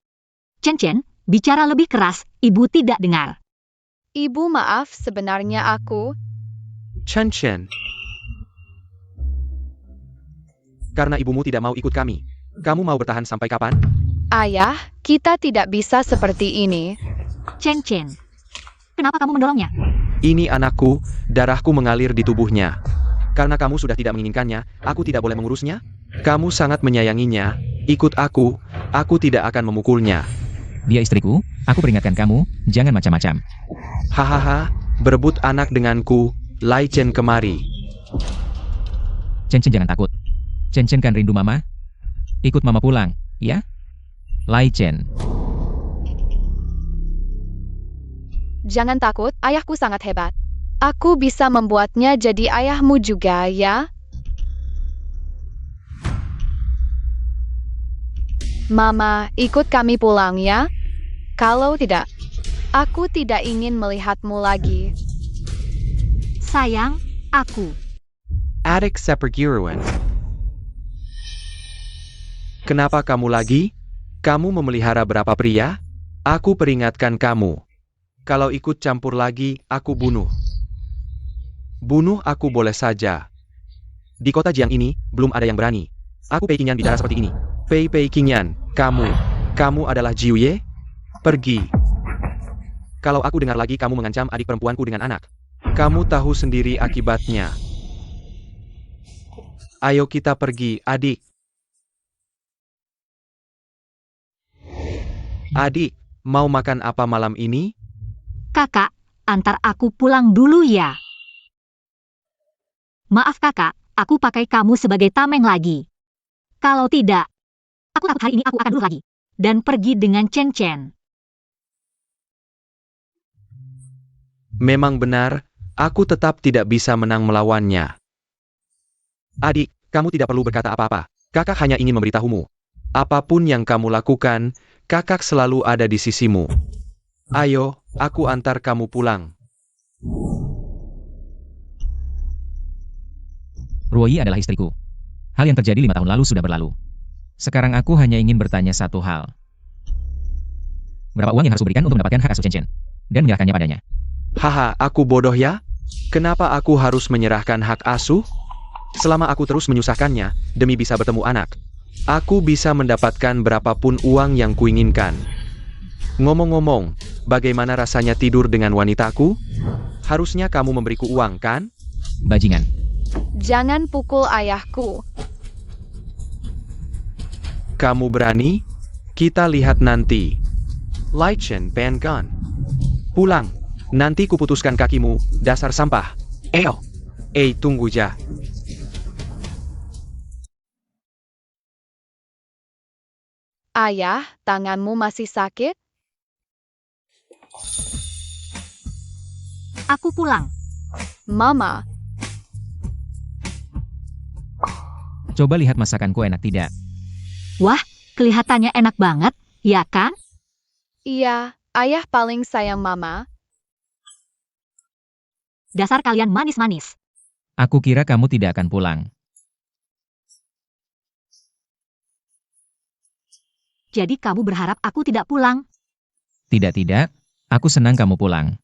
Chen, bicara lebih keras, ibu tidak dengar. Ibu, maaf, sebenarnya aku. Chen. Karena ibumu tidak mau ikut kami. Kamu mau bertahan sampai kapan? Ayah, kita tidak bisa seperti ini. Chen, kenapa kamu mendorongnya? Ini anakku, darahku mengalir di tubuhnya. Karena kamu sudah tidak menginginkannya, aku tidak boleh mengurusnya. Kamu sangat menyayanginya, ikut aku tidak akan memukulnya. Dia istriku, aku peringatkan kamu, jangan macam-macam. Hahaha, berebut anak denganku, Lai Chen kemari. Chen jangan takut. Chen kan rindu mama. Ikut mama pulang, ya? Lai Chen. Jangan takut, ayahku sangat hebat. Aku bisa membuatnya jadi ayahmu juga, ya? Mama, ikut kami pulang ya? Kalau tidak, aku tidak ingin melihatmu lagi. Sayang, aku. Adik Sepergiruan. Kenapa kamu lagi? Kamu memelihara berapa pria? Aku peringatkan kamu. Kalau ikut campur lagi, aku bunuh. Bunuh aku boleh saja. Di kota Jiang ini, belum ada yang berani. Aku Pei Qingyan bicara seperti ini. Pei Qingyan, kamu adalah Jiuye? Pergi. Kalau aku dengar lagi kamu mengancam adik perempuanku dengan anak. Kamu tahu sendiri akibatnya. Ayo kita pergi, adik. Adik, mau makan apa malam ini? Kakak, antar aku pulang dulu ya. Maaf kakak, aku pakai kamu sebagai tameng lagi. Kalau tidak, aku takut hari ini aku akan dulu lagi. Dan pergi dengan Chen. Memang benar, aku tetap tidak bisa menang melawannya. Adik, kamu tidak perlu berkata apa-apa. Kakak hanya ingin memberitahumu. Apapun yang kamu lakukan, kakak selalu ada di sisimu. Ayo, aku antar kamu pulang. Ruoyi adalah istriku. Hal yang terjadi 5 tahun lalu sudah berlalu. Sekarang aku hanya ingin bertanya satu hal. Berapa uang yang harus kuberikan untuk mendapatkan hak asuh Chen? Dan menyerahkannya padanya. Haha, aku bodoh ya? Kenapa aku harus menyerahkan hak asuh? Selama aku terus menyusahkannya, demi bisa bertemu anak, aku bisa mendapatkan berapapun uang yang kuinginkan. Ngomong-ngomong, bagaimana rasanya tidur dengan wanitaku? Harusnya kamu memberiku uang, kan? Bajingan. Jangan pukul ayahku. Kamu berani? Kita lihat nanti. Lai Chen Pengan. Pulang. Nanti kuputuskan kakimu, dasar sampah. Tunggu ja. Ayah, tanganmu masih sakit? Aku pulang. Mama, Coba lihat masakanku enak tidak? Wah, kelihatannya enak banget, ya kan? iya, ayah paling sayang mama. Dasar kalian manis-manis. Aku kira kamu tidak akan pulang. Jadi kamu berharap aku tidak pulang? Tidak, aku senang kamu pulang.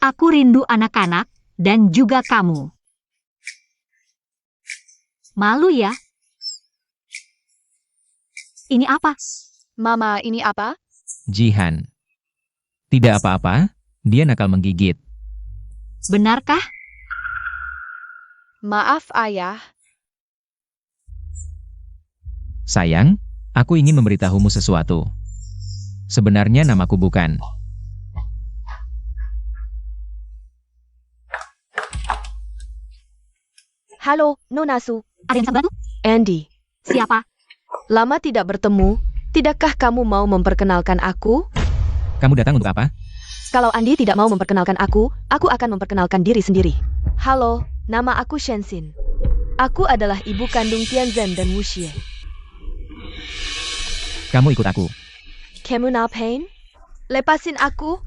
Aku rindu anak-anak, dan juga kamu. Malu ya? Ini apa? Mama, ini apa? Jihan. Tidak apa-apa, dia nakal menggigit. Benarkah? Maaf ayah. Sayang, aku ingin memberitahumu sesuatu. Sebenarnya namaku bukan. Halo, Nona Su. Ada yang bisa bantu? Andy. Siapa? Lama tidak bertemu, tidakkah kamu mau memperkenalkan aku? Kamu datang untuk apa? Kalau Andi tidak mau memperkenalkan aku akan memperkenalkan diri sendiri. Halo, nama aku Shenxin. Aku adalah ibu kandung Tianzhen dan Wuxie. Kamu ikut aku. Kamu ngapain? Lepasin aku.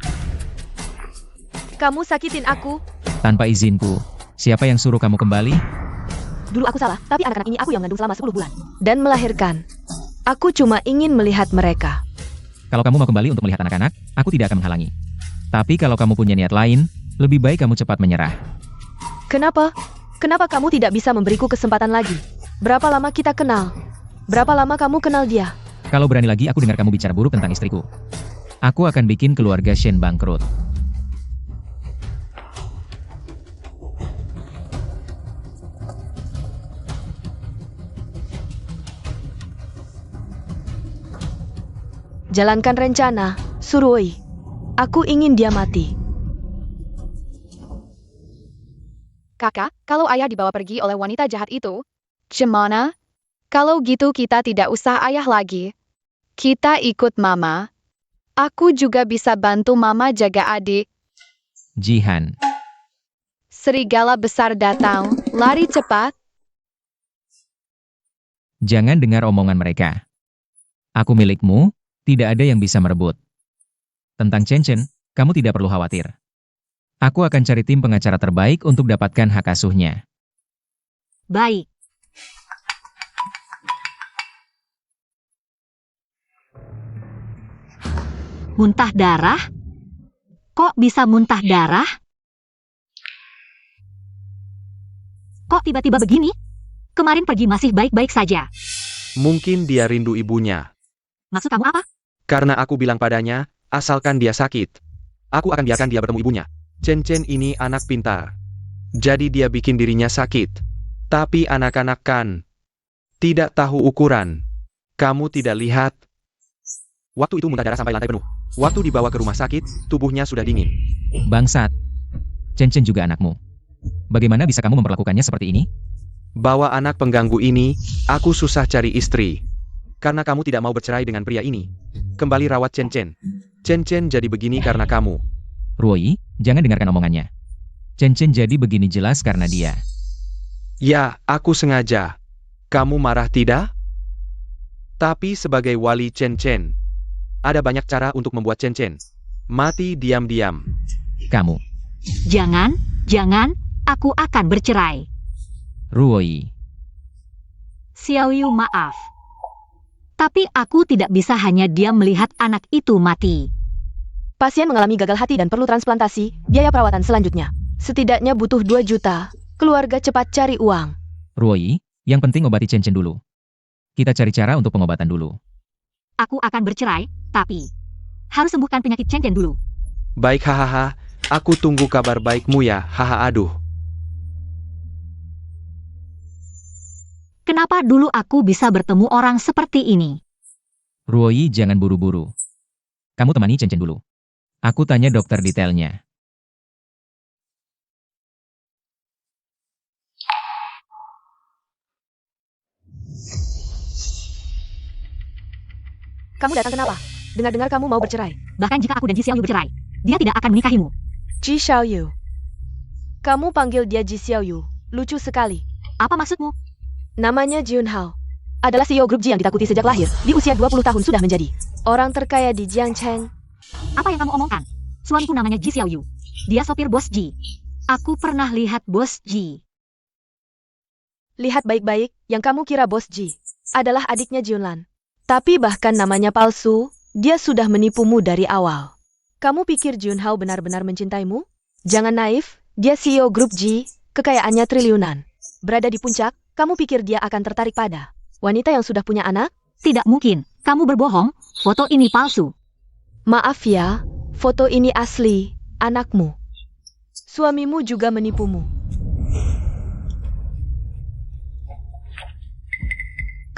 Kamu sakitin aku. Tanpa izinku. Siapa yang suruh kamu kembali? Dulu aku salah, tapi anak-anak ini aku yang mengandung selama 10 bulan. Dan melahirkan. Aku cuma ingin melihat mereka. Kalau kamu mau kembali untuk melihat anak-anak, aku tidak akan menghalangi. Tapi kalau kamu punya niat lain, lebih baik kamu cepat menyerah. Kenapa? Kenapa kamu tidak bisa memberiku kesempatan lagi? Berapa lama kita kenal? Berapa lama kamu kenal dia? Kalau berani lagi aku dengar kamu bicara buruk tentang istriku. Aku akan bikin keluarga Shen bangkrut. Jalankan rencana, Surui. Aku ingin dia mati. Kakak, kalau ayah dibawa pergi oleh wanita jahat itu, gimana? Kalau gitu kita tidak usah ayah lagi. Kita ikut mama. Aku juga bisa bantu mama jaga adik. Jihan. Serigala besar datang, lari cepat. Jangan dengar omongan mereka. Aku milikmu, tidak ada yang bisa merebut. Tentang Chen Chen, kamu tidak perlu khawatir. Aku akan cari tim pengacara terbaik untuk dapatkan hak asuhnya. Baik. Muntah darah? Kok bisa muntah darah? Kok tiba-tiba begini? Kemarin pergi masih baik-baik saja. Mungkin dia rindu ibunya. Maksud kamu apa? Karena aku bilang padanya, asalkan dia sakit, aku akan biarkan dia bertemu ibunya. Chen Chen ini anak pintar. Jadi dia bikin dirinya sakit. Tapi anak-anak kan tidak tahu ukuran. Kamu tidak lihat? Waktu itu muntah darah sampai lantai penuh. Waktu dibawa ke rumah sakit, tubuhnya sudah dingin. Bangsat. Chen Chen juga anakmu. Bagaimana bisa kamu memperlakukannya seperti ini? Bawa anak pengganggu ini, aku susah cari istri. Karena kamu tidak mau bercerai dengan pria ini. Kembali rawat Chen Chen. Chen Chen jadi begini karena kamu. Ruoi, jangan dengarkan omongannya. Chen Chen jadi begini jelas karena dia. Ya, aku sengaja. Kamu marah tidak? Tapi sebagai wali Chen Chen, ada banyak cara untuk membuat Chen Chen mati diam-diam. Kamu. Jangan, aku akan bercerai. Ruoi. Xiaoyu maaf. Tapi aku tidak bisa hanya diam melihat anak itu mati. Pasien mengalami gagal hati dan perlu transplantasi, biaya perawatan selanjutnya. Setidaknya butuh 2 juta. Keluarga cepat cari uang. Ruoi, yang penting obati Chen Chen dulu. Kita cari cara untuk pengobatan dulu. Aku akan bercerai, tapi harus sembuhkan penyakit Chen Chen dulu. Baik hahaha, aku tunggu kabar baikmu ya, haha aduh. Kenapa dulu aku bisa bertemu orang seperti ini? Ruoi, jangan buru-buru. Kamu temani Chen Chen dulu. Aku tanya dokter detailnya. Kamu datang kenapa? Dengar-dengar kamu mau bercerai. Bahkan jika aku dan Ji Xiaoyu bercerai, dia tidak akan menikahimu. Ji Xiaoyu. Kamu panggil dia Ji Xiaoyu. Lucu sekali. Apa maksudmu? Namanya Junhao. Adalah CEO grup Ji yang ditakuti sejak lahir. Di usia 20 tahun sudah menjadi orang terkaya di Jiangcheng. Apa yang kamu omongkan? Suamiku namanya Ji Xiaoyu. Dia sopir bos Ji. Aku pernah lihat bos Ji. Lihat baik-baik, yang kamu kira bos Ji adalah adiknya Junlan. Tapi bahkan namanya palsu, dia sudah menipumu dari awal. Kamu pikir Junhao benar-benar mencintaimu? Jangan naif, dia CEO grup Ji, kekayaannya triliunan. Berada di puncak, kamu pikir dia akan tertarik pada wanita yang sudah punya anak? Tidak mungkin, kamu berbohong, foto ini palsu. Maaf ya, foto ini asli, anakmu. Suamimu juga menipumu.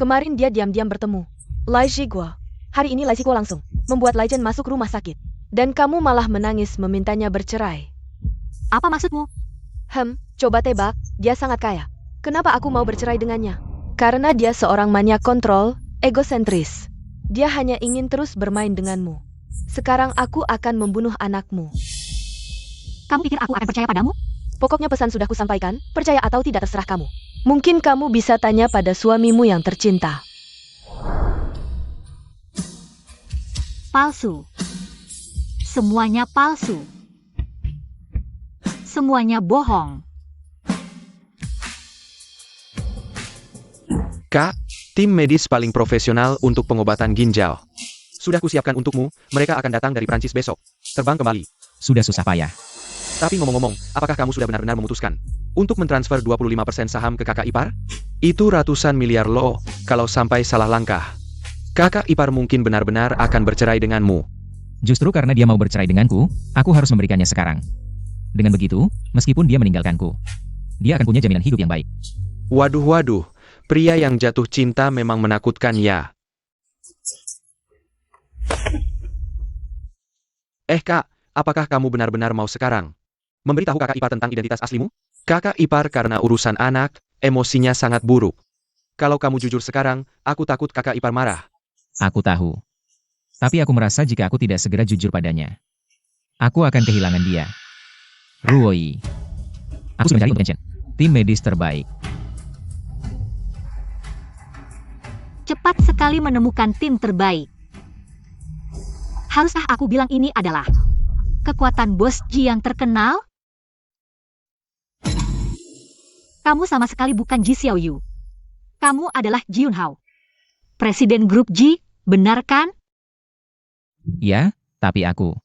Kemarin dia diam-diam bertemu Lai Zhiguo. Hari ini Lai Zhiguo langsung membuat Lai Chen masuk rumah sakit. Dan kamu malah menangis memintanya bercerai. Apa maksudmu? Coba tebak, dia sangat kaya. Kenapa aku mau bercerai dengannya? Karena dia seorang maniak kontrol, egosentris. Dia hanya ingin terus bermain denganmu. Sekarang aku akan membunuh anakmu. Kamu pikir aku akan percaya padamu? Pokoknya pesan sudah kusampaikan, percaya atau tidak terserah kamu. Mungkin kamu bisa tanya pada suamimu yang tercinta. Palsu. Semuanya palsu. Semuanya bohong. Kak, tim medis paling profesional untuk pengobatan ginjal. Sudah kusiapkan untukmu, mereka akan datang dari Prancis besok. Terbang kembali. Sudah susah payah. Tapi ngomong-ngomong, apakah kamu sudah benar-benar memutuskan untuk mentransfer 25% saham ke kakak ipar? Itu ratusan miliar loh, kalau sampai salah langkah. Kakak ipar mungkin benar-benar akan bercerai denganmu. Justru karena dia mau bercerai denganku, aku harus memberikannya sekarang. Dengan begitu, meskipun dia meninggalkanku, dia akan punya jaminan hidup yang baik. Waduh, pria yang jatuh cinta memang menakutkan ya. Kak, apakah kamu benar-benar mau sekarang memberitahu kakak ipar tentang identitas aslimu? Kakak ipar karena urusan anak, emosinya sangat buruk. Kalau kamu jujur sekarang, aku takut kakak ipar marah. Aku tahu. Tapi aku merasa jika aku tidak segera jujur padanya, aku akan kehilangan dia. Ruoi. Aku sudah mencari untuk Chen, tim medis terbaik. Cepat sekali menemukan tim terbaik. Haruskah aku bilang ini adalah kekuatan bos Ji yang terkenal? Kamu sama sekali bukan Ji Xiaoyu. Kamu adalah Ji Yunhao, presiden grup Ji, benar kan? Ya, tapi aku.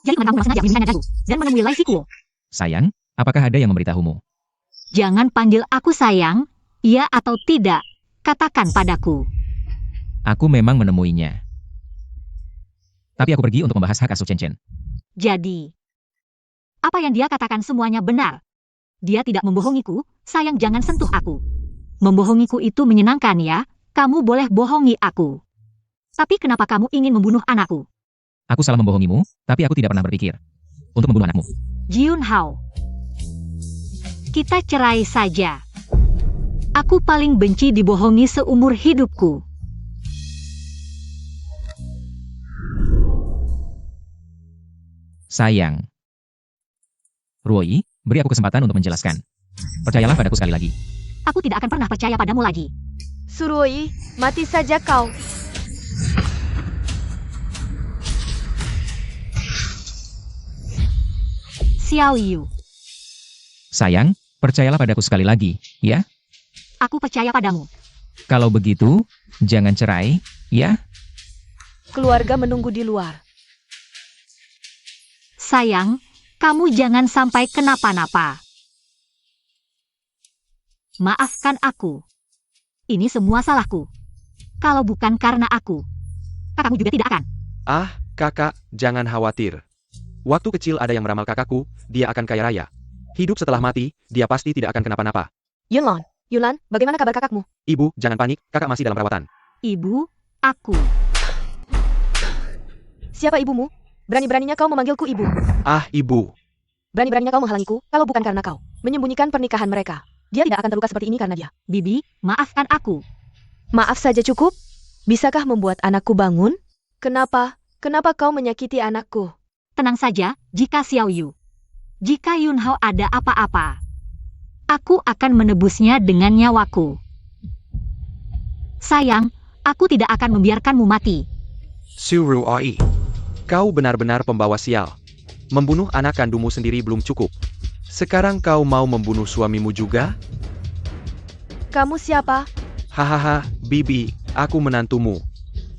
Jadi kamu sengaja menginginkannya jago dan menemui Lai Sikuo. Sayang, apakah ada yang memberitahumu? Jangan panggil aku sayang, iya atau tidak, katakan padaku. Aku memang menemuinya. Tapi aku pergi untuk membahas hak asuh Chen. Jadi, apa yang dia katakan semuanya benar. Dia tidak membohongiku, sayang jangan sentuh aku. Membohongiku itu menyenangkan ya, kamu boleh bohongi aku. Tapi kenapa kamu ingin membunuh anakku? Aku salah membohongimu, tapi aku tidak pernah berpikir untuk membunuh anakmu. Ji Yunhao, kita cerai saja. Aku paling benci dibohongi seumur hidupku. Sayang. Ruoi, beri aku kesempatan untuk menjelaskan. Percayalah padaku sekali lagi. Aku tidak akan pernah percaya padamu lagi. Suruoi, mati saja kau. Xiaoyu, Sayang, percayalah padaku sekali lagi, ya? aku percaya padamu. Kalau begitu, jangan cerai, ya? Keluarga menunggu di luar. Sayang, kamu jangan sampai kenapa-napa. Maafkan aku. Ini semua salahku. Kalau bukan karena aku, kakakmu juga tidak akan. Ah, kakak, jangan khawatir. Waktu kecil ada yang meramal kakakku, dia akan kaya raya. Hidup setelah mati, dia pasti tidak akan kenapa-napa. Yulan, bagaimana kabar kakakmu? Ibu, jangan panik, kakak masih dalam perawatan. Ibu, aku. Siapa ibumu? Berani-beraninya kau memanggilku ibu. Ah, ibu. Berani-beraninya kau menghalangiku, kalau bukan karena kau menyembunyikan pernikahan mereka. Dia tidak akan terluka seperti ini karena dia. Bibi, maafkan aku. Maaf saja cukup? Bisakah membuat anakku bangun? Kenapa? Kenapa kau menyakiti anakku? Tenang saja, jika Xiaoyu. Jika Yunhao ada apa-apa, aku akan menebusnya dengan nyawaku. Sayang, aku tidak akan membiarkanmu mati. Suruoi. Kau benar-benar pembawa sial. Membunuh anak kandungmu sendiri belum cukup. Sekarang kau mau membunuh suamimu juga? Kamu siapa? Hahaha, Bibi, aku menantumu.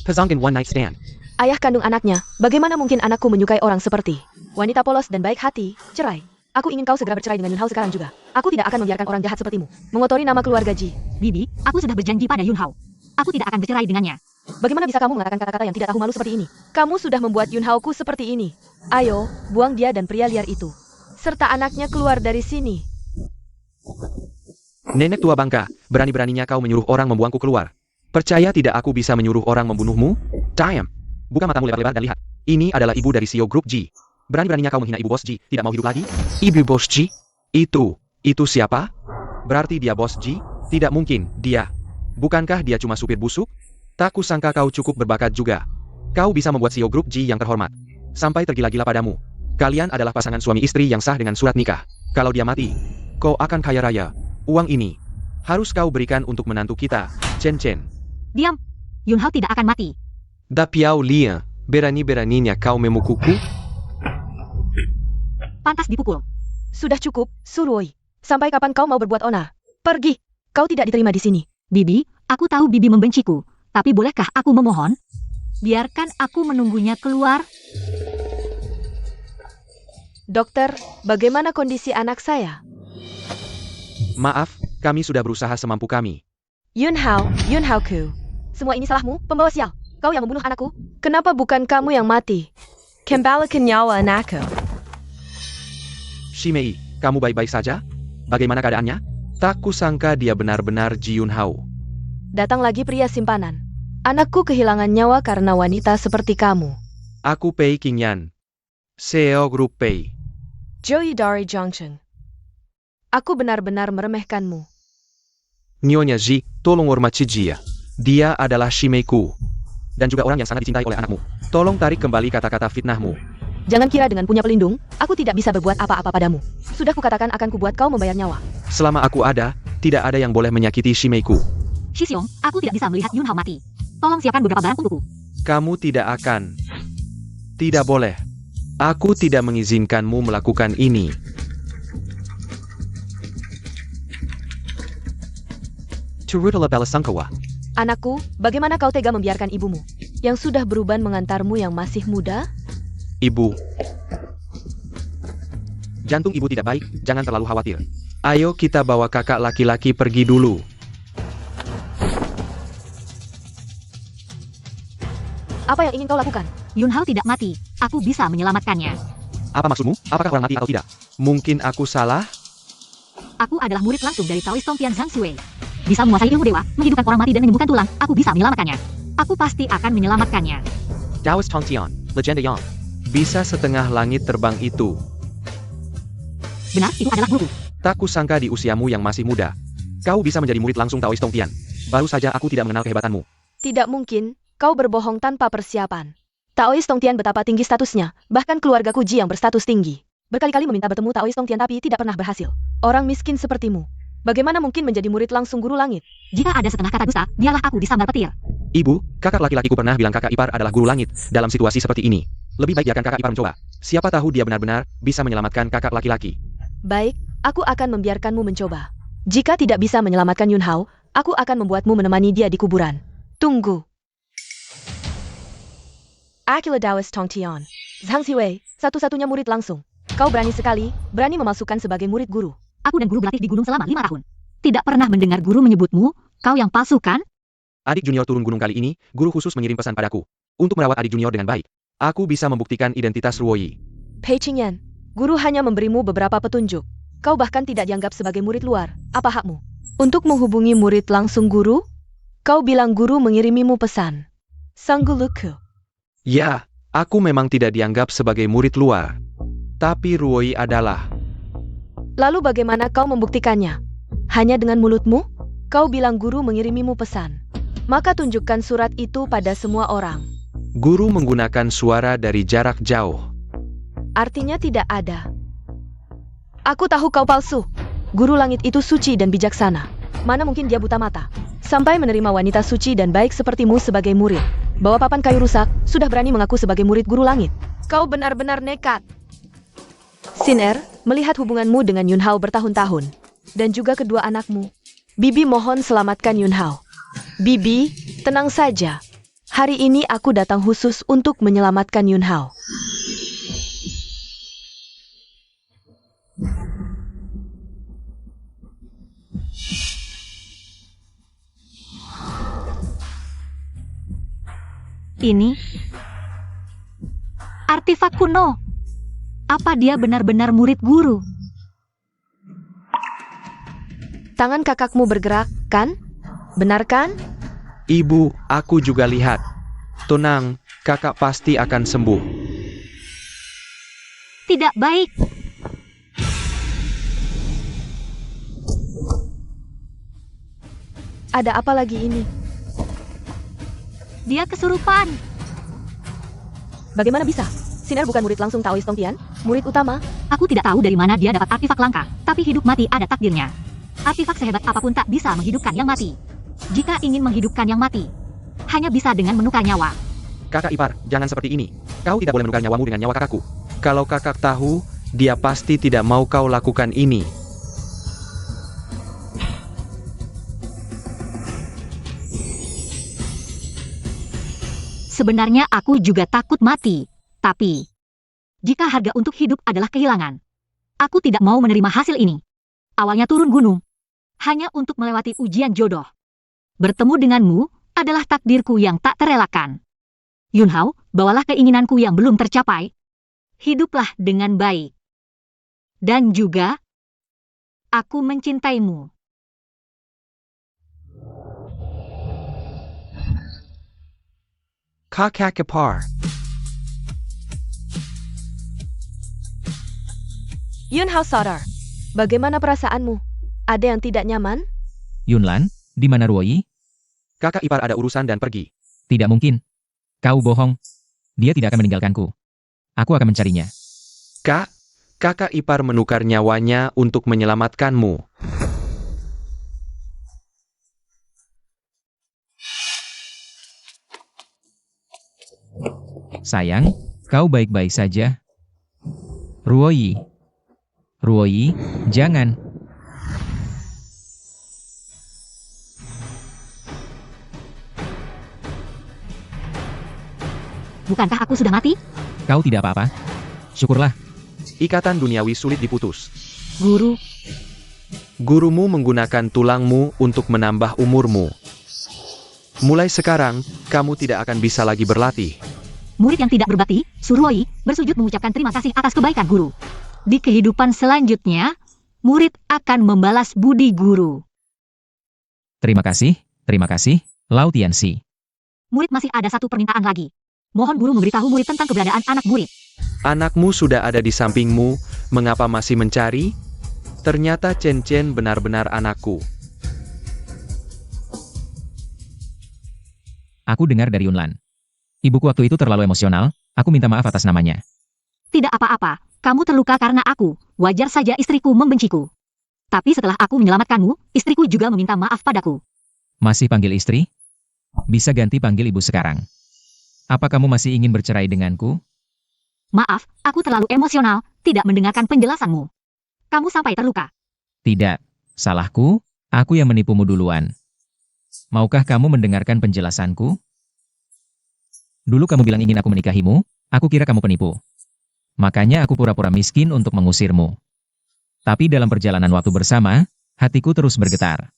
Pezongin one night stand. Ayah kandung anaknya. Bagaimana mungkin anakku menyukai orang seperti wanita polos dan baik hati? Cerai. Aku ingin kau segera bercerai dengan Yunhao sekarang juga. Aku tidak akan membiarkan orang jahat sepertimu mengotori nama keluarga Ji. Bibi, aku sudah berjanji pada Yunhao. Aku tidak akan bercerai dengannya. Bagaimana bisa kamu mengatakan kata-kata yang tidak tahu malu seperti ini? Kamu sudah membuat Yunhao-ku seperti ini. Ayo, buang dia dan pria liar itu, serta anaknya keluar dari sini. Nenek tua bangka, berani-beraninya kau menyuruh orang membuangku keluar. Percaya tidak aku bisa menyuruh orang membunuhmu? Damn. Buka matamu lebar-lebar dan lihat. Ini adalah ibu dari CEO Grup Ji. Berani-beraninya kau menghina ibu bos Ji, tidak mau hidup lagi? Ibu bos Ji? Itu siapa? Berarti dia bos Ji? Tidak mungkin, dia. Bukankah dia cuma supir busuk? Tak kusangka kau cukup berbakat juga. Kau bisa membuat CEO grup G yang terhormat sampai tergila-gila padamu. Kalian adalah pasangan suami istri yang sah dengan surat nikah. Kalau dia mati, kau akan kaya raya. Uang ini harus kau berikan untuk menantu kita, Chen Chen. Diam. Yunhao tidak akan mati. Da Piao Lian, berani-beraninya kau memukuku? Pantas dipukul. Sudah cukup, Suruoi. Sampai kapan kau mau berbuat onar? Pergi. Kau tidak diterima di sini. Bibi, aku tahu Bibi membenciku. Tapi bolehkah aku memohon? Biarkan aku menunggunya keluar. Dokter, bagaimana kondisi anak saya? Maaf, kami sudah berusaha semampu kami. Yunhao-ku. Semua ini salahmu, pembawa sial. Kau yang membunuh anakku. Kenapa bukan kamu yang mati? Kembalikan nyawa anakku. Shimei, kamu baik-baik saja? Bagaimana keadaannya? Tak kusangka dia benar-benar Ji Yunhao. Datang lagi pria simpanan. Anakku kehilangan nyawa karena wanita seperti kamu. Aku Pei Qingyan. CEO Grup Pei. Joey dari Junction. Aku benar-benar meremehkanmu. Nyonya Ji, tolong hormati dia. Dia adalah Shimei-ku. Dan juga orang yang sangat dicintai oleh anakmu. Tolong tarik kembali kata-kata fitnahmu. Jangan kira dengan punya pelindung, aku tidak bisa berbuat apa-apa padamu. Sudah kukatakan akan kubuat kau membayar nyawa. Selama aku ada, tidak ada yang boleh menyakiti Shimei-ku. Shixiong, aku tidak bisa melihat Yunhao mati. Tolong siapkan beberapa barang untukku. Kamu tidak akan. Tidak boleh. Aku tidak mengizinkanmu melakukan ini. Turutala Balasangkawa. Anakku, bagaimana kau tega membiarkan ibumu, yang sudah beruban mengantarmu yang masih muda? Ibu. Jantung ibu tidak baik, jangan terlalu khawatir. Ayo kita bawa kakak laki-laki pergi dulu. Apa yang ingin kau lakukan? Yunhao tidak mati. Aku bisa menyelamatkannya. Apa maksudmu? Apakah orang mati atau tidak? Mungkin aku salah? Aku adalah murid langsung dari Taoist Tongtian Zhang Xuwei. Bisa menguasai ilmu dewa, menghidupkan orang mati dan menyembuhkan tulang. Aku bisa menyelamatkannya. Aku pasti akan menyelamatkannya. Taoist Tongtian, legenda yang. Bisa setengah langit terbang itu. Benar, itu adalah guruku. Tak kusangka di usiamu yang masih muda, kau bisa menjadi murid langsung Taoist Tongtian. Baru saja aku tidak mengenal kehebatanmu. Tidak mungkin, kau berbohong tanpa persiapan. Taoist Tongtian betapa tinggi statusnya, bahkan keluarga Ji yang berstatus tinggi. Berkali-kali meminta bertemu Taoist Tongtian tapi tidak pernah berhasil. Orang miskin sepertimu, bagaimana mungkin menjadi murid langsung guru langit? Jika ada setengah kata dusta, biarlah aku disambar petir. Ibu, kakak laki-lakiku pernah bilang kakak ipar adalah guru langit. Dalam situasi seperti ini, lebih baik biarkan kakak ipar mencoba. Siapa tahu dia benar-benar bisa menyelamatkan kakak laki-laki. Baik, aku akan membiarkanmu mencoba. Jika tidak bisa menyelamatkan Yunhao, aku akan membuatmu menemani dia di kuburan. Tunggu. Akulah Taoist Tongtian. Zhang Xuwei, satu-satunya murid langsung. Kau berani sekali, berani memasukkan sebagai murid guru. Aku dan guru berlatih di gunung selama 5 tahun. Tidak pernah mendengar guru menyebutmu, kau yang palsu kan? Adik junior turun gunung kali ini, guru khusus mengirim pesan padaku. Untuk merawat adik junior dengan baik. Aku bisa membuktikan identitas Ruoyi. Pei Qingyan, guru hanya memberimu beberapa petunjuk. Kau bahkan tidak dianggap sebagai murid luar. Apa hakmu? Untuk menghubungi murid langsung guru? Kau bilang guru mengirimimu pesan. Sangguluku. Ya, aku memang tidak dianggap sebagai murid luar. Tapi Ruoyi adalah. Lalu bagaimana kau membuktikannya? Hanya dengan mulutmu? Kau bilang guru mengirimimu pesan. Maka tunjukkan surat itu pada semua orang. Guru menggunakan suara dari jarak jauh. Artinya tidak ada. Aku tahu kau palsu. Guru langit itu suci dan bijaksana. Mana mungkin dia buta mata. Sampai menerima wanita suci dan baik sepertimu sebagai murid. Bawa papan kayu rusak, sudah berani mengaku sebagai murid guru langit. Kau benar-benar nekat. Siner, melihat hubunganmu dengan Yunhao bertahun-tahun. Dan juga kedua anakmu. Bibi mohon selamatkan Yunhao. Bibi, tenang saja. Hari ini aku datang khusus untuk menyelamatkan Yunhao. Ini artefak kuno. Apa dia benar-benar murid guru? Tangan kakakmu bergerak, kan? Benar kan? Ibu, aku juga lihat. Tenang, kakak pasti akan sembuh. Tidak baik. Ada apa lagi ini? Dia kesurupan. Bagaimana bisa? Sinar bukan murid langsung Taoist Tongtian, murid utama. Aku tidak tahu dari mana dia dapat artefak langka, tapi hidup mati ada takdirnya. Artefak sehebat apapun tak bisa menghidupkan yang mati. Jika ingin menghidupkan yang mati, hanya bisa dengan menukar nyawa. Kakak ipar, jangan seperti ini. Kau tidak boleh menukar nyawamu dengan nyawa kakakku. Kalau kakak tahu, dia pasti tidak mau kau lakukan ini. Sebenarnya aku juga takut mati. Tapi, jika harga untuk hidup adalah kehilangan, aku tidak mau menerima hasil ini. Awalnya turun gunung, hanya untuk melewati ujian jodoh. Bertemu denganmu adalah takdirku yang tak terelakkan. Yunhao, bawalah keinginanku yang belum tercapai. Hiduplah dengan baik. Dan juga, aku mencintaimu. Kakak ipar. Yunhao sadar. Bagaimana perasaanmu? Ada yang tidak nyaman? Yunlan, di mana Ruoyi? Kakak ipar ada urusan dan pergi. Tidak mungkin. Kau bohong. Dia tidak akan meninggalkanku. Aku akan mencarinya. Kakak ipar menukar nyawanya untuk menyelamatkanmu. Sayang, kau baik-baik saja. Ruoyi. Ruoyi, jangan. Bukankah aku sudah mati? Kau tidak apa-apa. Syukurlah. Ikatan duniawi sulit diputus. Guru, Gurumu menggunakan tulangmu untuk menambah umurmu. Mulai sekarang, kamu tidak akan bisa lagi berlatih. murid yang tidak berbakti, Suruoi, bersujud mengucapkan terima kasih atas kebaikan guru. Di kehidupan selanjutnya, murid akan membalas budi guru. Terima kasih, Lao Tianxi. Murid masih ada satu permintaan lagi. Mohon guru memberitahu murid tentang keberadaan anak murid. Anakmu sudah ada di sampingmu, mengapa masih mencari? Ternyata Chen Chen benar-benar anakku. Aku dengar dari Yunlan. Ibuku waktu itu terlalu emosional, aku minta maaf atas namanya. Tidak apa-apa, kamu terluka karena aku, wajar saja istriku membenciku. Tapi setelah aku menyelamatkanmu, istriku juga meminta maaf padaku. Masih panggil istri? Bisa ganti panggil ibu sekarang. Apa kamu masih ingin bercerai denganku? Maaf, aku terlalu emosional, tidak mendengarkan penjelasanmu. Kamu sampai terluka. Tidak, salahku, aku yang menipumu duluan. Maukah kamu mendengarkan penjelasanku? Dulu kamu bilang ingin aku menikahimu, aku kira kamu penipu. Makanya aku pura-pura miskin untuk mengusirmu. Tapi dalam perjalanan waktu bersama, hatiku terus bergetar.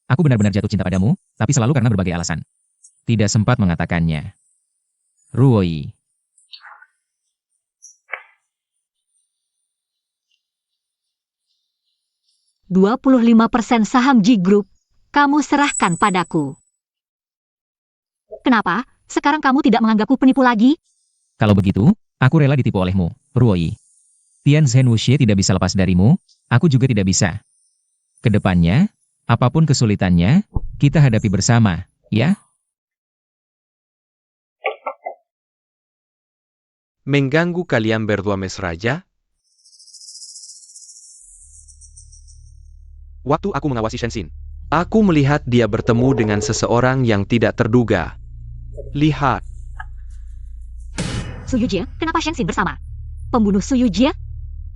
Aku benar-benar jatuh cinta padamu, tapi selalu karena berbagai alasan. Tidak sempat mengatakannya. Ruoyi. %25% saham G Group, kamu serahkan padaku. Kenapa? Sekarang kamu tidak menganggapku penipu lagi? Kalau begitu, aku rela ditipu olehmu, Ruoyi. Tian Zhen Wuxie tidak bisa lepas darimu, aku juga tidak bisa. Kedepannya, apapun kesulitannya, kita hadapi bersama, ya? Mengganggu kalian berdua mesraja? Waktu aku mengawasi Shenxin, aku melihat dia bertemu dengan seseorang yang tidak terduga. Lihat, Su Yujie, kenapa Shenxin bersama? Pembunuh Su Yujie?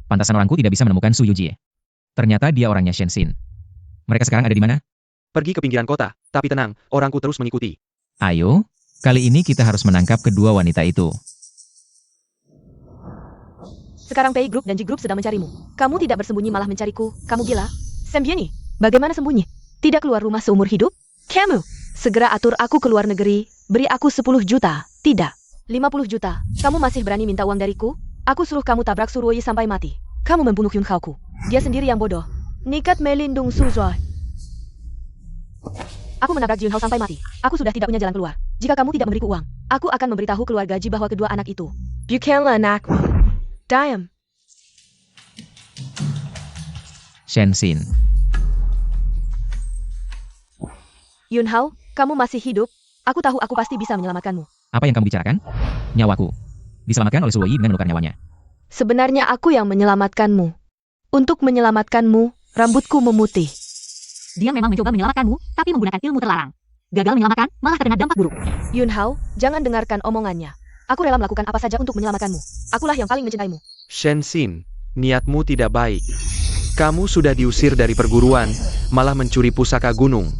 Pantasan orangku tidak bisa menemukan Su Yujie. Ternyata dia orangnya Shenxin. Mereka sekarang ada di mana? pergi ke pinggiran kota, tapi tenang, orangku terus mengikuti. Ayo, kali ini kita harus menangkap kedua wanita itu. Sekarang Pei Group dan G Group sedang mencarimu. Kamu tidak bersembunyi malah mencariku. Kamu gila? Sembiani, bagaimana sembunyi? Tidak keluar rumah seumur hidup? Kamu, segera atur aku ke luar negeri. Beri aku 10 juta. Tidak. 50 juta. Kamu masih berani minta uang dariku? Aku suruh kamu tabrak Suruoyi sampai mati. Kamu membunuh Yunhao-ku. Dia sendiri yang bodoh. Nikat melindung Suzoi. Aku menabrak Yunhao sampai mati. Aku sudah tidak punya jalan keluar. Jika kamu tidak memberiku uang, aku akan memberitahu keluarga Ji bahwa kedua anak itu bukanlah anakmu. Diam. Shenxin. Yunhao, kamu masih hidup? Aku tahu aku pasti bisa menyelamatkanmu. Apa yang kamu bicarakan? Nyawaku. Diselamatkan oleh Suruoyi dengan menukar nyawanya. Sebenarnya aku yang menyelamatkanmu. Untuk menyelamatkanmu, rambutku memutih. Dia memang mencoba menyelamatkanmu, tapi menggunakan ilmu terlarang. Gagal menyelamatkan, malah terkena dampak buruk. Yunhao, jangan dengarkan omongannya. Aku rela melakukan apa saja untuk menyelamatkanmu. Akulah yang paling mencintaimu. Shenxin, niatmu tidak baik. Kamu sudah diusir dari perguruan, malah mencuri pusaka gunung.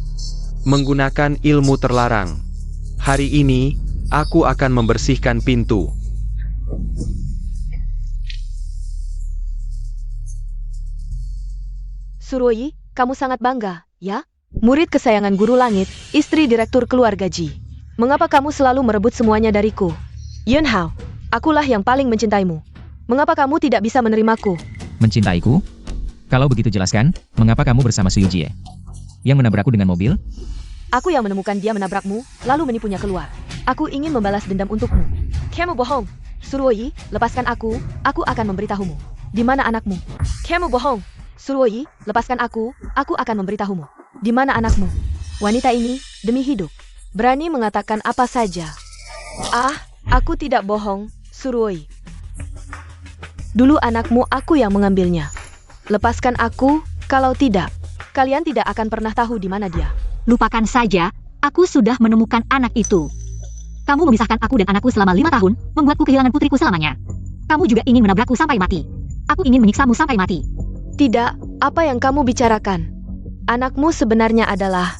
Menggunakan ilmu terlarang. Hari ini, aku akan membersihkan pintu. Suruoyi, kamu sangat bangga, ya? Murid kesayangan guru langit, istri direktur keluarga Ji. Mengapa kamu selalu merebut semuanya dariku? Yunhao, akulah yang paling mencintaimu. Mengapa kamu tidak bisa menerimaku? Mencintaiku? Kalau begitu jelaskan, mengapa kamu bersama Suyujie? Yang menabrakku dengan mobil? Aku yang menemukan dia menabrakmu, lalu menipunya keluar. Aku ingin membalas dendam untukmu. Kamu bohong. Suruoyi, lepaskan aku akan memberitahumu. Di mana anakmu? Kamu bohong. Suruoyi, lepaskan aku akan memberitahumu. Di mana anakmu? Wanita ini, demi hidup, berani mengatakan apa saja. Aku tidak bohong, Suruoyi. Dulu anakmu aku yang mengambilnya. Lepaskan aku, kalau tidak, kalian tidak akan pernah tahu di mana dia. Lupakan saja, aku sudah menemukan anak itu. Kamu memisahkan aku dan anakku selama 5 tahun, membuatku kehilangan putriku selamanya. Kamu juga ingin menabrakku sampai mati. Aku ingin menyiksamu sampai mati. Tidak, apa yang kamu bicarakan? Anakmu sebenarnya adalah...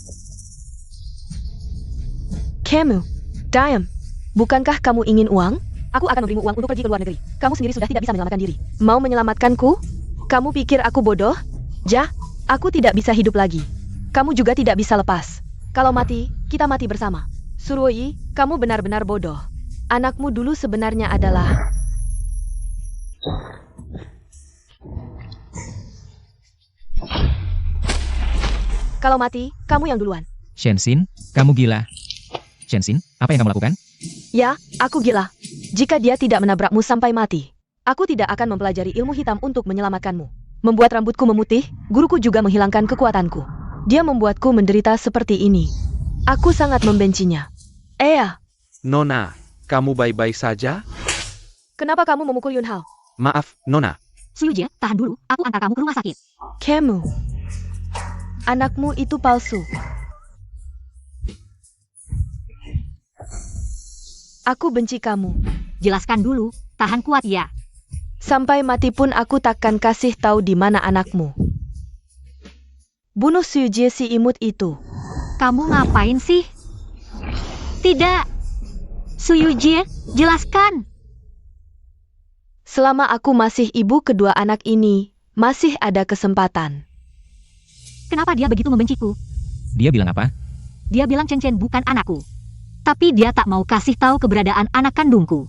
Kamu, Diam. Bukankah kamu ingin uang? Aku akan memberimu uang untuk pergi ke luar negeri. Kamu sendiri sudah tidak bisa menyelamatkan diri. Mau menyelamatkanku? Kamu pikir aku bodoh? Aku tidak bisa hidup lagi. Kamu juga tidak bisa lepas. Kalau mati, kita mati bersama. Suruoyi, kamu benar-benar bodoh. Anakmu dulu sebenarnya adalah... Kalau mati, kamu yang duluan. Shenxin, kamu gila. Shenxin, apa yang kamu lakukan? Ya, aku gila. Jika dia tidak menabrakmu sampai mati, aku tidak akan mempelajari ilmu hitam untuk menyelamatkanmu. Membuat rambutku memutih, guruku juga menghilangkan kekuatanku. Dia membuatku menderita seperti ini. Aku sangat membencinya. Nona, kamu baik-baik saja? Kenapa kamu memukul Yunhao? Maaf, Nona. Suyujie, tahan dulu, aku antar kamu ke rumah sakit. Kamu. Anakmu itu palsu. Aku benci kamu. Jelaskan dulu, tahan kuat ya. Sampai mati pun aku takkan kasih tahu di mana anakmu. Bunuh Suyujie si imut itu. Kamu ngapain sih? Tidak. Suyujie, jelaskan. Selama aku masih ibu kedua anak ini, masih ada kesempatan. Kenapa dia begitu membenciku? Dia bilang apa? Dia bilang Chen Chen bukan anakku. Tapi dia tak mau kasih tahu keberadaan anak kandungku.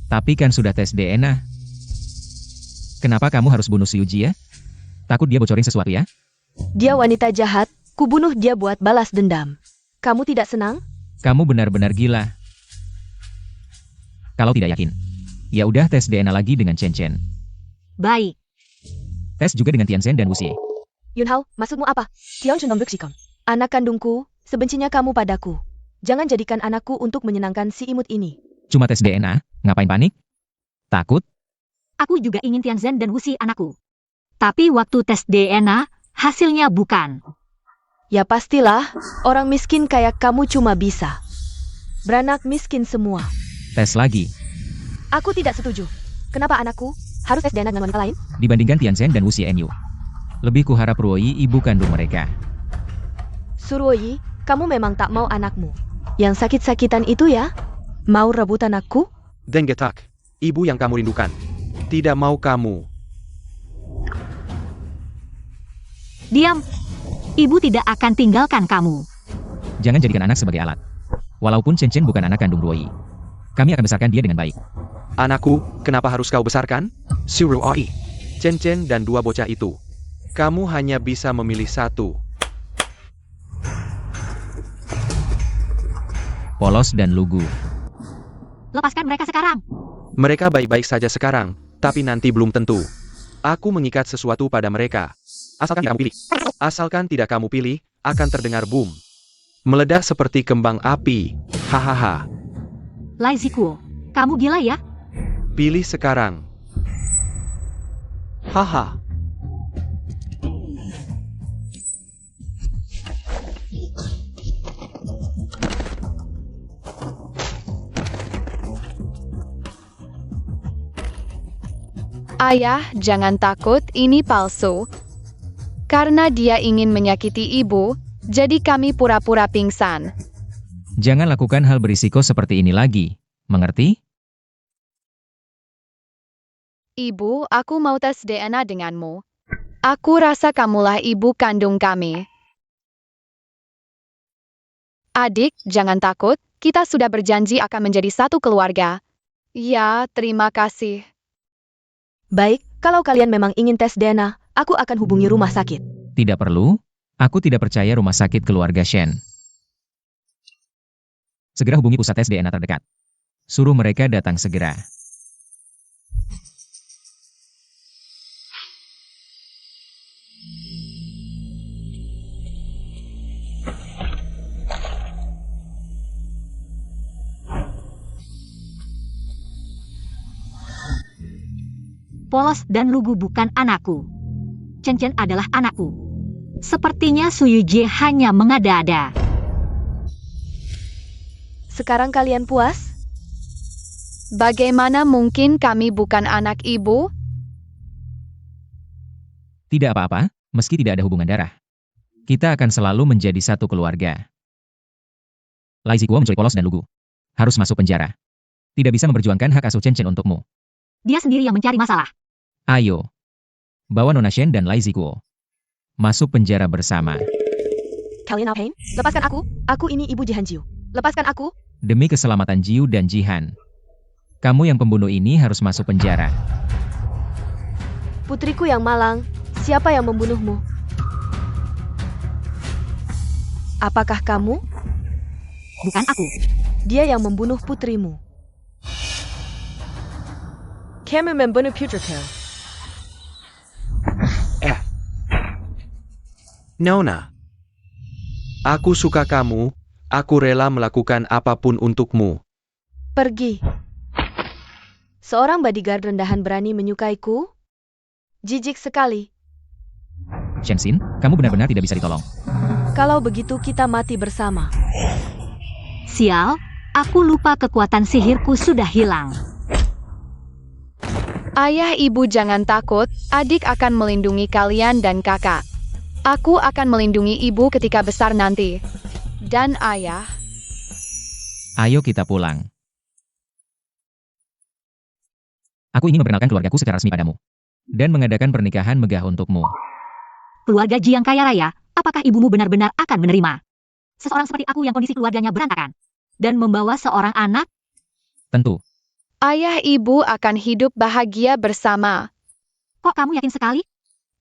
Tapi kan sudah tes DNA. Kenapa kamu harus bunuh Suyujie? Takut dia bocorin sesuatu ya? Dia wanita jahat, kubunuh dia buat balas dendam. Kamu tidak senang? Kamu benar-benar gila. Kalau tidak yakin, ya udah tes DNA lagi dengan Chen Chen. Baik. Tes juga dengan Tianzhen dan Wuxie. Yunhao, maksudmu apa? Anak kandungku, sebencinya kamu padaku. Jangan jadikan anakku untuk menyenangkan si imut ini. Cuma tes DNA, ngapain panik? Takut? Aku juga ingin Tianzhen dan Wuxi anakku. Tapi waktu tes DNA, hasilnya bukan. Ya pastilah, orang miskin kayak kamu cuma bisa. Beranak miskin semua. Tes lagi. Aku tidak setuju. Kenapa anakku harus tes DNA dengan wanita lain? Dibandingkan Tianzhen dan Wuxie NU. Lebih kuharap Ruoyi ibu kandung mereka. Suruoyi, kamu memang tak mau anakmu. Yang sakit-sakitan itu ya? Mau rebut anakku? Denggetak, ibu yang kamu rindukan. Tidak mau kamu. Diam. Ibu tidak akan tinggalkan kamu. Jangan jadikan anak sebagai alat. Walaupun Chen Chen bukan anak kandung Ruoyi, kami akan besarkan dia dengan baik. Anakku, kenapa harus kau besarkan? Suruoyi, Chen Chen dan dua bocah itu. Kamu hanya bisa memilih satu. Polos dan lugu. Lepaskan mereka sekarang. Mereka baik-baik saja sekarang, tapi nanti belum tentu. Aku mengikat sesuatu pada mereka. Asalkan tidak kamu pilih, akan terdengar boom. Meledak seperti kembang api. Hahaha. Lai Zikuo, kamu gila ya? Pilih sekarang. Haha. Ayah, jangan takut, ini palsu. Karena dia ingin menyakiti ibu, jadi kami pura-pura pingsan. Jangan lakukan hal berisiko seperti ini lagi. Mengerti? Ibu, aku mau tes DNA denganmu. Aku rasa kamulah ibu kandung kami. Adik, jangan takut, kita sudah berjanji akan menjadi satu keluarga. Ya, terima kasih. Baik, kalau kalian memang ingin tes DNA, aku akan hubungi rumah sakit. Tidak perlu. Aku tidak percaya rumah sakit keluarga Shen. Segera hubungi pusat tes DNA terdekat. Suruh mereka datang segera. Polos dan lugu bukan anakku. Chen Chen adalah anakku. Sepertinya Su Yujie hanya mengada-ada. Sekarang kalian puas? Bagaimana mungkin kami bukan anak ibu? Tidak apa-apa, meski tidak ada hubungan darah. Kita akan selalu menjadi satu keluarga. Lai Zikuo menculik polos dan lugu. Harus masuk penjara. Tidak bisa memperjuangkan hak asuh Chen Chen untukmu. Dia sendiri yang mencari masalah. Ayo. Bawa Nona Shen dan Lai Zikuo. Masuk penjara bersama. Kalian ngapain? Lepaskan aku. Aku ini ibu Jihan Jiu. Lepaskan aku. Demi keselamatan Jiu dan Jihan. Kamu yang pembunuh ini harus masuk penjara. Putriku yang malang, siapa yang membunuhmu? Apakah kamu? Bukan aku. Dia yang membunuh putrimu. Kamu membunuh putriku. Nona. Aku suka kamu. Aku rela melakukan apapun untukmu. Pergi. Seorang bodyguard rendahan berani menyukaiku? Jijik sekali. Shenxin, kamu benar-benar tidak bisa ditolong. Kalau begitu kita mati bersama. Sial, aku lupa kekuatan sihirku sudah hilang. Ayah ibu jangan takut, adik akan melindungi kalian dan kakak. Aku akan melindungi ibu ketika besar nanti. Dan ayah, Ayo kita pulang. Aku ingin memperkenalkan keluargaku secara resmi padamu. Dan mengadakan pernikahan megah untukmu. Keluarga Ji yang kaya raya, apakah ibumu benar-benar akan menerima? Seseorang seperti aku yang kondisi keluarganya berantakan. Dan membawa seorang anak? Tentu. ayah ibu akan hidup bahagia bersama. Kok kamu yakin sekali?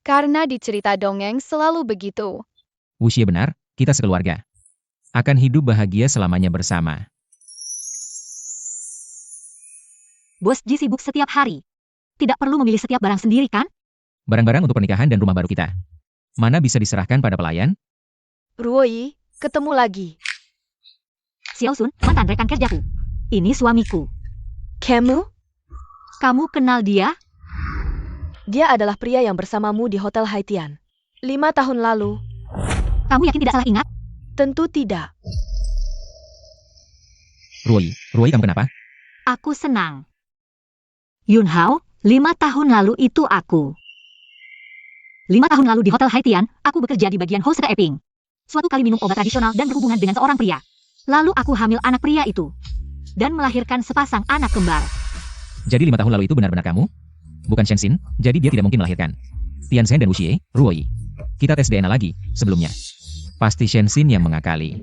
Karena di cerita dongeng selalu begitu. Wuxie benar, kita sekeluarga. Akan hidup bahagia selamanya bersama. Bos Ji sibuk setiap hari. Tidak perlu memilih setiap barang sendiri kan? Barang-barang untuk pernikahan dan rumah baru kita. Mana bisa diserahkan pada pelayan? Ruoi, ketemu lagi. Xiao Sun, mantan rekan kerjaku. Ini suamiku. Kamu? Kamu kenal dia? Dia adalah pria yang bersamamu di Hotel Haitian. 5 tahun lalu. Kamu yakin tidak salah ingat? Tentu tidak. Ruoi, kamu kenapa? Aku senang. Yun Hao, 5 tahun lalu itu aku. 5 tahun lalu di Hotel Haitian, aku bekerja di bagian host Eping. Suatu kali minum obat tradisional dan berhubungan dengan seorang pria. Lalu aku hamil anak pria itu. Dan melahirkan sepasang anak kembar. Jadi 5 tahun lalu itu benar-benar kamu? Bukan Shenxin, jadi dia tidak mungkin melahirkan. Tianzhen dan Wuxie, Ruoi. Kita tes DNA lagi, sebelumnya. Pasti Shenxin yang mengakali.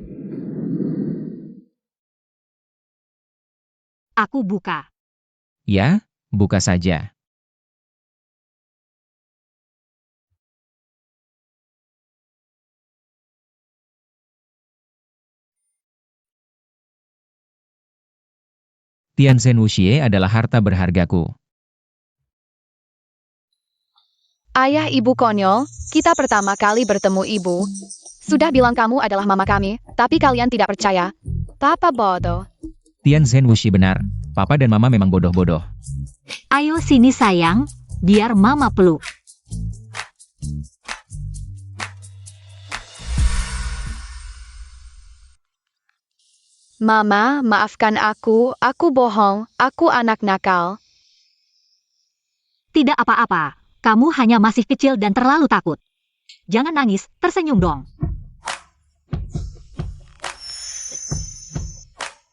Aku buka. Ya, buka saja. Tianzhen Wuxie adalah harta berhargaku. Ayah ibu konyol, kita pertama kali bertemu ibu. Sudah bilang kamu adalah mama kami, tapi kalian tidak percaya. Papa bodoh. Tian Zhen Wuxi benar. Papa dan mama memang bodoh-bodoh. Ayo sini sayang, biar mama peluk. Mama, maafkan aku bohong, aku anak nakal. Tidak apa-apa, kamu hanya masih kecil dan terlalu takut. Jangan nangis, tersenyum dong.